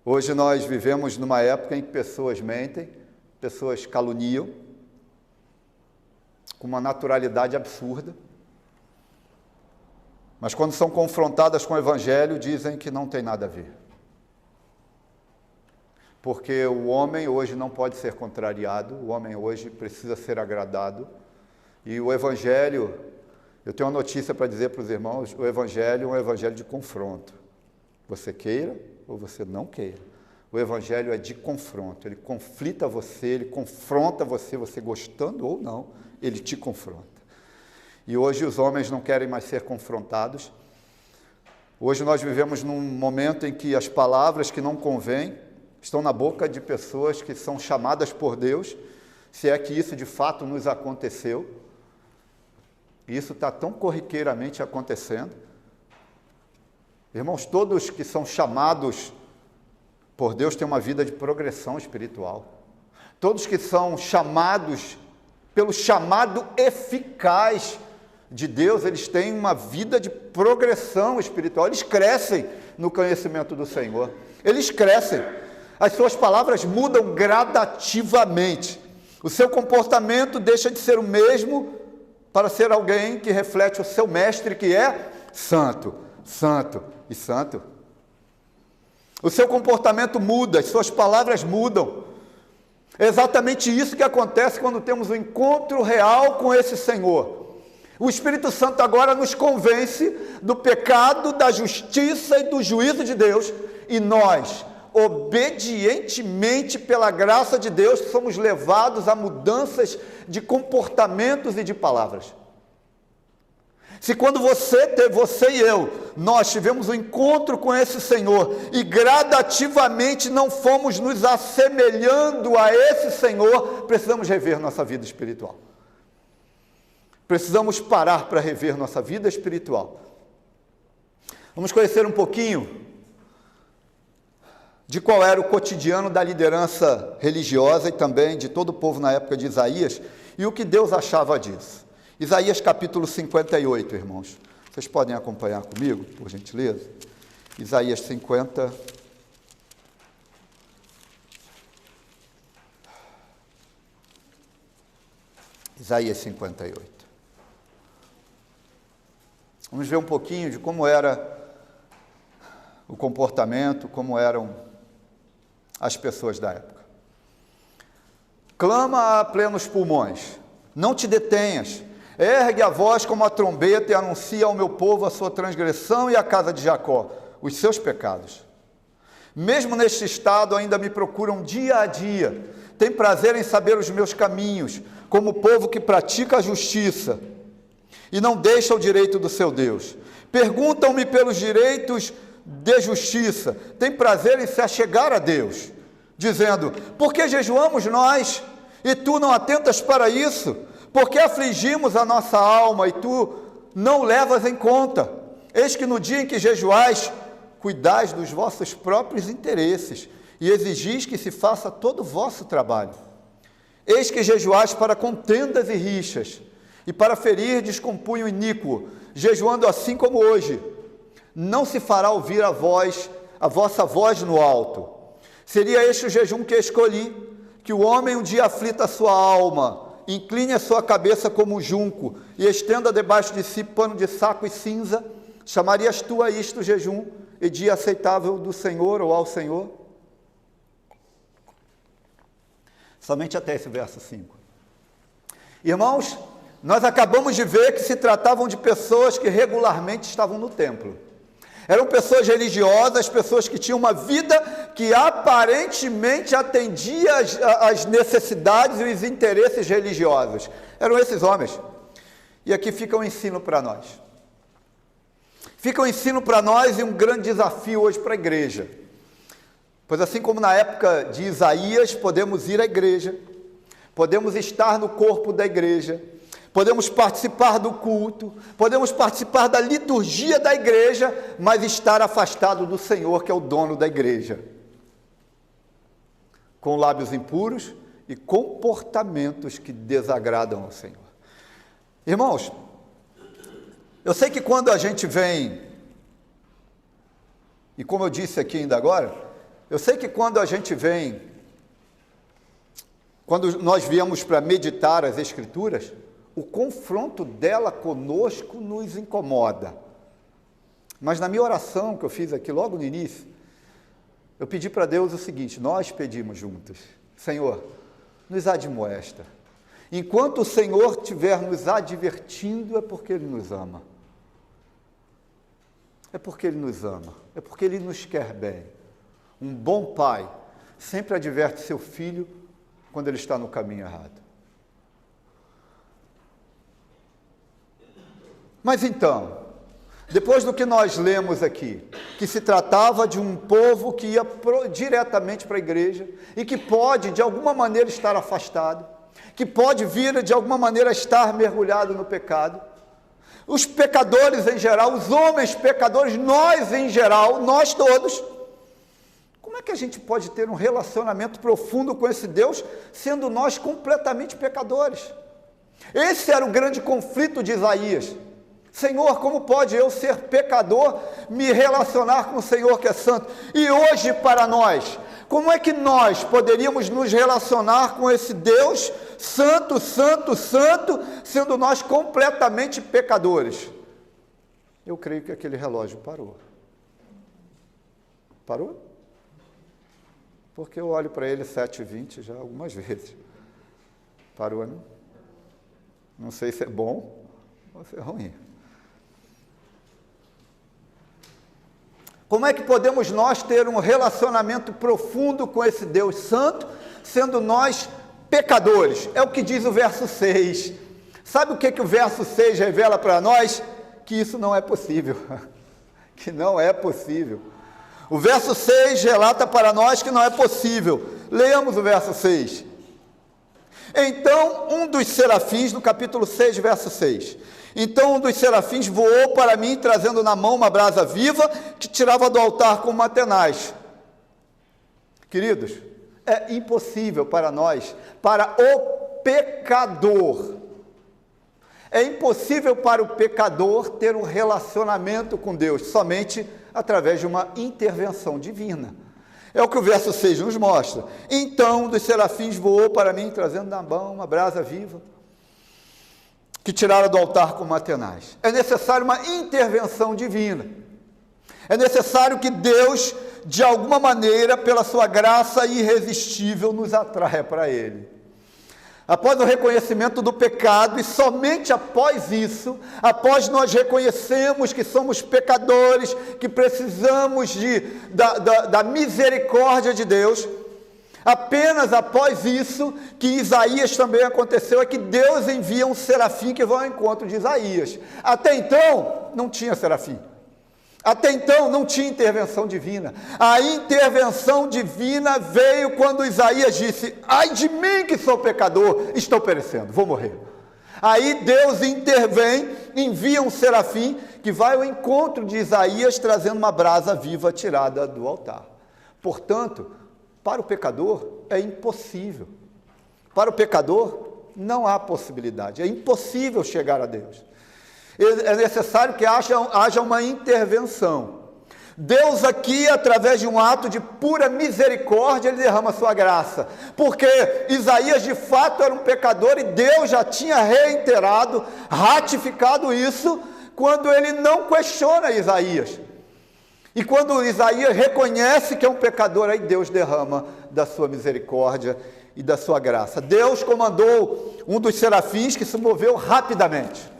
Hoje nós vivemos numa época em que pessoas mentem, pessoas caluniam, com uma naturalidade absurda, mas quando são confrontadas com o Evangelho, dizem que não tem nada a ver. Porque o homem hoje não pode ser contrariado, o homem hoje precisa ser agradado, e o Evangelho, eu tenho uma notícia para dizer para os irmãos, o Evangelho é um Evangelho de confronto, você queira ou você não queira, o Evangelho é de confronto, ele conflita você, ele confronta você, você gostando ou não, ele te confronta. E hoje os homens não querem mais ser confrontados, hoje nós vivemos num momento em que as palavras que não convêm, estão na boca de pessoas que são chamadas por Deus, se é que isso de fato nos aconteceu, e isso está tão corriqueiramente acontecendo. Irmãos, todos que são chamados por Deus têm uma vida de progressão espiritual. Todos que são chamados pelo chamado eficaz de Deus, eles têm uma vida de progressão espiritual, eles crescem no conhecimento do Senhor, eles crescem. As suas palavras mudam gradativamente. O seu comportamento deixa de ser o mesmo para ser alguém que reflete o seu mestre, que é santo, santo e santo. O seu comportamento muda, as suas palavras mudam. É exatamente isso que acontece quando temos um encontro real com esse Senhor. O Espírito Santo agora nos convence do pecado, da justiça e do juízo de Deus, e nós, obedientemente, pela graça de Deus, somos levados a mudanças de comportamentos e de palavras. Se quando você e eu, nós tivemos um encontro com esse Senhor e gradativamente não fomos nos assemelhando a esse Senhor, precisamos rever nossa vida espiritual. Precisamos parar para rever nossa vida espiritual. Vamos conhecer um pouquinho de qual era o cotidiano da liderança religiosa e também de todo o povo na época de Isaías, e o que Deus achava disso. Isaías capítulo 58, irmãos. Vocês podem acompanhar comigo, por gentileza? Isaías 50. Isaías 58. Vamos ver um pouquinho de como era o comportamento, como eram as pessoas da época. Clama a plenos pulmões, não te detenhas, ergue a voz como a trombeta e anuncia ao meu povo a sua transgressão e à casa de Jacó, os seus pecados. Mesmo neste estado ainda me procuram dia a dia, têm prazer em saber os meus caminhos, como o povo que pratica a justiça e não deixa o direito do seu Deus. Perguntam-me pelos direitos de justiça, tem prazer em se achegar a Deus, dizendo, por que jejuamos nós, e tu não atentas para isso? Por que afligimos a nossa alma, e tu não levas em conta? Eis que no dia em que jejuais, cuidais dos vossos próprios interesses, e exigis que se faça todo o vosso trabalho. Eis que jejuais para contendas e rixas, e para ferirdes com punho iníquo, jejuando assim como hoje. Não se fará ouvir a vossa voz no alto. Seria este o jejum que escolhi, que o homem um dia aflita a sua alma, incline a sua cabeça como junco, e estenda debaixo de si pano de saco e cinza. Chamarias tu a isto jejum, e dia aceitável do Senhor ou ao Senhor? Somente até esse verso 5. Irmãos, nós acabamos de ver que se tratavam de pessoas que regularmente estavam no templo. Eram pessoas religiosas, pessoas que tinham uma vida que aparentemente atendia às necessidades e os interesses religiosos. Eram esses homens. E aqui fica um ensino para nós. Fica um ensino para nós e um grande desafio hoje para a igreja. Pois assim como na época de Isaías, podemos ir à igreja, podemos estar no corpo da igreja, podemos participar do culto, podemos participar da liturgia da igreja, mas estar afastado do Senhor, que é o dono da igreja, com lábios impuros e comportamentos que desagradam ao Senhor. Irmãos, eu sei que quando a gente vem, e como eu disse aqui ainda agora, eu sei que quando a gente vem, quando nós viemos para meditar as Escrituras, o confronto dela conosco nos incomoda. Mas na minha oração que eu fiz aqui logo no início, eu pedi para Deus o seguinte, nós pedimos juntos, Senhor, nos admoesta. Enquanto o Senhor estiver nos advertindo, é porque Ele nos ama. É porque Ele nos ama, é porque Ele nos quer bem. Um bom pai sempre adverte seu filho quando ele está no caminho errado. Mas então, depois do que nós lemos aqui, que se tratava de um povo que ia diretamente para a igreja e que pode, de alguma maneira, estar afastado, que pode vir, de alguma maneira, estar mergulhado no pecado, os pecadores em geral, os homens pecadores, nós em geral, nós todos, como é que a gente pode ter um relacionamento profundo com esse Deus, sendo nós completamente pecadores? Esse era o grande conflito de Isaías. Senhor, como pode eu ser pecador, me relacionar com o Senhor que é santo? E hoje para nós, como é que nós poderíamos nos relacionar com esse Deus santo, santo, santo, sendo nós completamente pecadores? Eu creio que aquele relógio parou. Parou? Porque eu olho para ele 7h20 já algumas vezes. Parou, não? Não sei se é bom ou se é ruim. Como é que podemos nós ter um relacionamento profundo com esse Deus santo, sendo nós pecadores? É o que diz o verso 6. Sabe o que o verso 6 revela para nós? Que isso não é possível. Que não é possível. O verso 6 relata para nós que não é possível. Leamos o verso 6. Então, um dos serafins, no capítulo 6, verso 6. Então, um dos serafins voou para mim, trazendo na mão uma brasa viva, que tirava do altar com uma tenaz. Queridos, é impossível para nós, para o pecador, é impossível para o pecador ter um relacionamento com Deus, somente através de uma intervenção divina. É o que o verso 6 nos mostra. Então, um dos serafins voou para mim, trazendo na mão uma brasa viva, que tiraram do altar com uma tenaz. É necessário uma intervenção divina. É necessário que Deus, de alguma maneira, pela sua graça irresistível, nos atraia para Ele. Após o reconhecimento do pecado, e somente após isso, após nós reconhecermos que somos pecadores, que precisamos da misericórdia de Deus, apenas após isso, que Isaías também aconteceu, é que Deus envia um serafim que vai ao encontro de Isaías. Até então, não tinha serafim. Até então, não tinha intervenção divina. A intervenção divina veio quando Isaías disse, ai de mim que sou pecador, estou perecendo, vou morrer. Aí Deus intervém, envia um serafim que vai ao encontro de Isaías, trazendo uma brasa viva tirada do altar. Portanto, para o pecador é impossível. Para o pecador não há possibilidade, é impossível chegar a Deus. É necessário que haja uma intervenção. Deus aqui, através de um ato de pura misericórdia, Ele derrama a sua graça, porque Isaías de fato era um pecador e Deus já tinha reiterado, ratificado isso, quando Ele não questiona Isaías. E quando Isaías reconhece que é um pecador, aí Deus derrama da sua misericórdia e da sua graça. Deus comandou um dos serafins que se moveu rapidamente.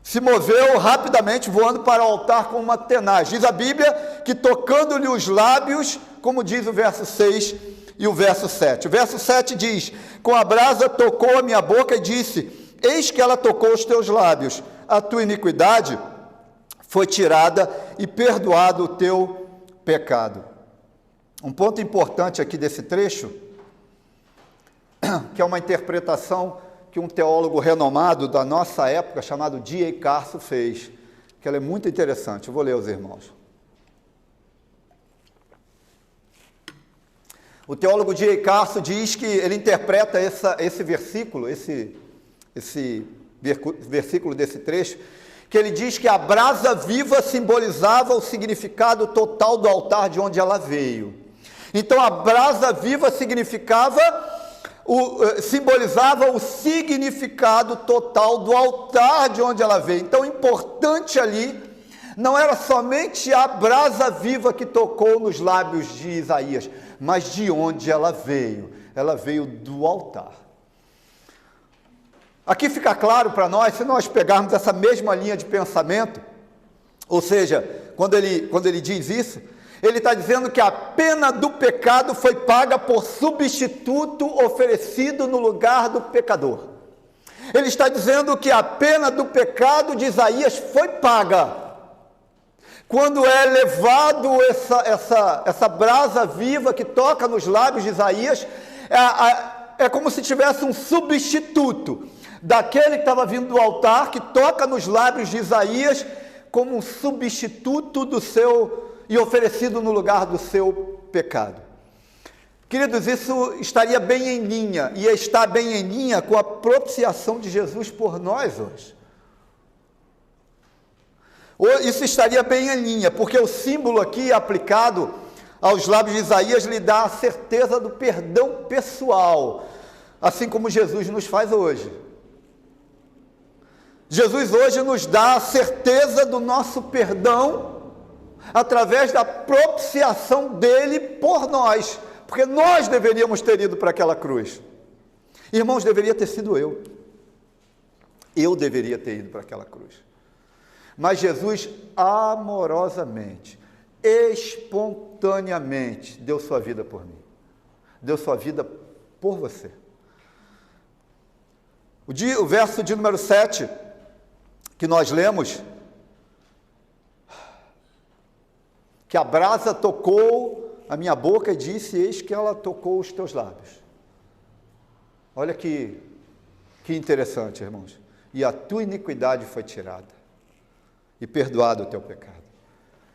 Se moveu rapidamente, voando para o altar com uma tenaz. Diz a Bíblia que tocando-lhe os lábios, como diz o verso 6 e o verso 7. O verso 7 diz, com a brasa tocou a minha boca e disse, eis que ela tocou os teus lábios, a tua iniquidade foi tirada e perdoado o teu pecado. Um ponto importante aqui desse trecho, que é uma interpretação que um teólogo renomado da nossa época, chamado D.A. Carson, fez, que ela é muito interessante. Eu vou ler aos irmãos. O teólogo D.A. Carson diz que ele interpreta esse versículo, esse versículo desse trecho, que ele diz que a brasa viva simbolizava o significado total do altar de onde ela veio. Então a brasa viva simbolizava o significado total do altar de onde ela veio. Então o importante ali não era somente a brasa viva que tocou nos lábios de Isaías, mas de onde ela veio. Ela veio do altar. Aqui fica claro para nós, se nós pegarmos essa mesma linha de pensamento, ou seja, quando ele diz isso, ele está dizendo que a pena do pecado foi paga por substituto oferecido no lugar do pecador. Ele está dizendo que a pena do pecado de Isaías foi paga. Quando é levado essa brasa viva que toca nos lábios de Isaías, é como se tivesse um substituto daquele que estava vindo do altar, que toca nos lábios de Isaías, como um substituto do seu, e oferecido no lugar do seu pecado. Queridos, isso estaria bem em linha, e está bem em linha com a propiciação de Jesus por nós hoje. Isso estaria bem em linha, porque o símbolo aqui aplicado aos lábios de Isaías lhe dá a certeza do perdão pessoal, assim como Jesus nos faz hoje. Jesus hoje nos dá a certeza do nosso perdão através da propiciação dele por nós, porque nós deveríamos ter ido para aquela cruz. Irmãos, deveria ter sido eu. Eu deveria ter ido para aquela cruz. Mas Jesus amorosamente, espontaneamente, deu sua vida por mim. Deu sua vida por você. O verso de número 7, que nós lemos, que a brasa tocou a minha boca e disse, eis que ela tocou os teus lábios. Olha que interessante, irmãos. E a tua iniquidade foi tirada, e perdoado o teu pecado.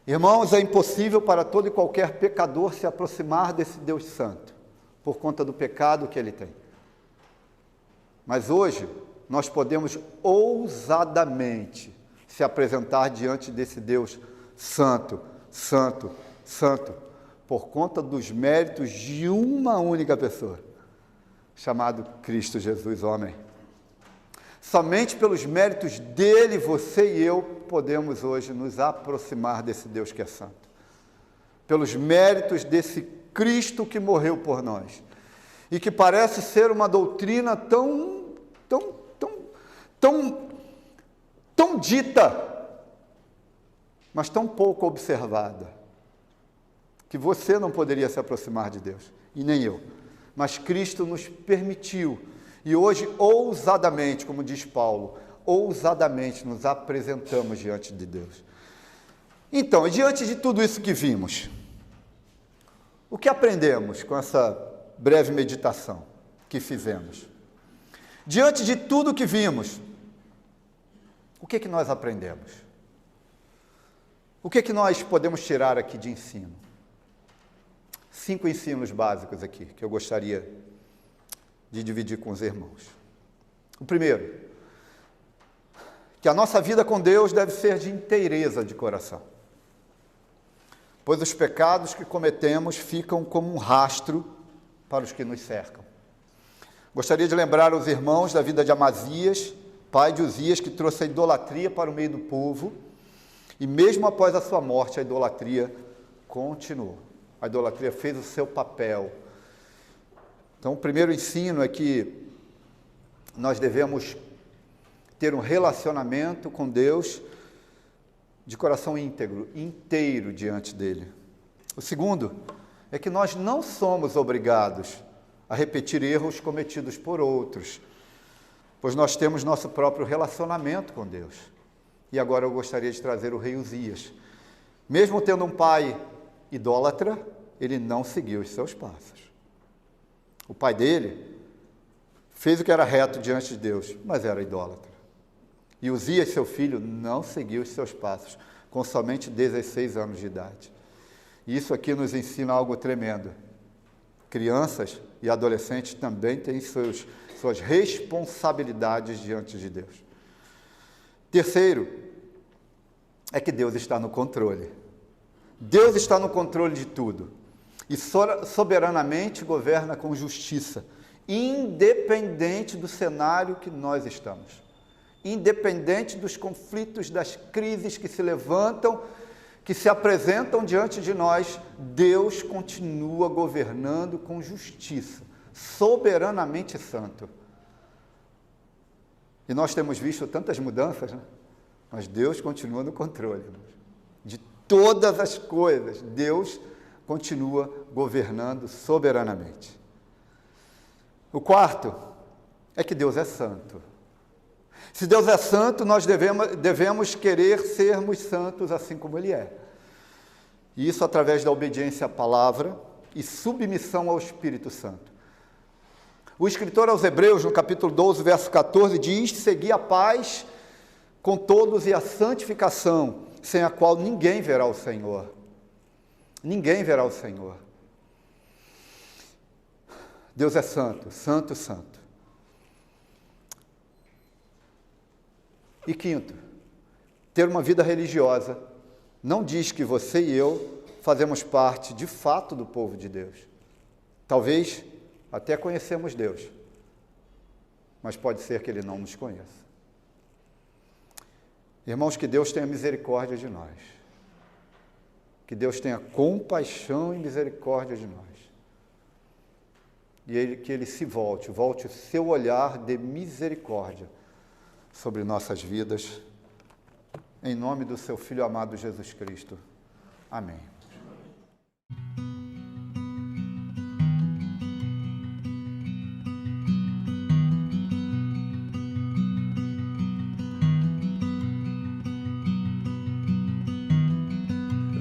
Irmãos, é impossível para todo e qualquer pecador se aproximar desse Deus Santo, por conta do pecado que ele tem. Mas hoje, nós podemos ousadamente se apresentar diante desse Deus Santo, Santo, Santo, por conta dos méritos de uma única pessoa, chamado Cristo Jesus, homem. Somente pelos méritos dele, você e eu podemos hoje nos aproximar desse Deus que é santo. Pelos méritos desse Cristo que morreu por nós. E que parece ser uma doutrina tão dita, mas tão pouco observada, que você não poderia se aproximar de Deus, e nem eu. Mas Cristo nos permitiu. E hoje, ousadamente, como diz Paulo, ousadamente nos apresentamos diante de Deus. Então, diante de tudo isso que vimos, o que aprendemos com essa breve meditação que fizemos? Diante de tudo que vimos, o que nós aprendemos? O que nós podemos tirar aqui de ensino? 5 ensinos básicos aqui, que eu gostaria de dividir com os irmãos. O primeiro, que a nossa vida com Deus deve ser de inteireza de coração, pois os pecados que cometemos ficam como um rastro para os que nos cercam. Gostaria de lembrar aos irmãos da vida de Amazias, pai de Uzias, que trouxe a idolatria para o meio do povo, e mesmo após a sua morte, a idolatria continuou. A idolatria fez o seu papel. Então, o primeiro ensino é que nós devemos ter um relacionamento com Deus de coração inteiro diante dele. O segundo é que nós não somos obrigados a repetir erros cometidos por outros, pois nós temos nosso próprio relacionamento com Deus. E agora eu gostaria de trazer o rei Uzias. Mesmo tendo um pai idólatra, ele não seguiu os seus passos. O pai dele fez o que era reto diante de Deus, mas era idólatra. E Uzias, seu filho, não seguiu os seus passos, com somente 16 anos de idade. E isso aqui nos ensina algo tremendo. Crianças e adolescentes também têm suas responsabilidades diante de Deus. Terceiro, é que Deus está no controle. Deus está no controle de tudo. E soberanamente governa com justiça, independente do cenário que nós estamos. Independente dos conflitos, das crises que se levantam, que se apresentam diante de nós, Deus continua governando com justiça, soberanamente santo. E nós temos visto tantas mudanças, né? Mas Deus continua no controle. De todas as coisas, Deus continua governando soberanamente. O quarto é que Deus é santo. Se Deus é santo, nós devemos querer sermos santos assim como Ele é. E isso através da obediência à palavra e submissão ao Espírito Santo. O escritor aos Hebreus, no capítulo 12, verso 14, diz: segui a paz com todos e a santificação, sem a qual ninguém verá o Senhor. Ninguém verá o Senhor. Deus é santo, santo, santo. E quinto, ter uma vida religiosa não diz que você e eu fazemos parte de fato do povo de Deus. Talvez até conhecemos Deus, mas pode ser que Ele não nos conheça. Irmãos, que Deus tenha misericórdia de nós. Que Deus tenha compaixão e misericórdia de nós. E que Ele se volte o seu olhar de misericórdia sobre nossas vidas, em nome do seu Filho amado Jesus Cristo. Amém.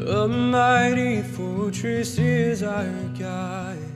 A mighty fortress is our God.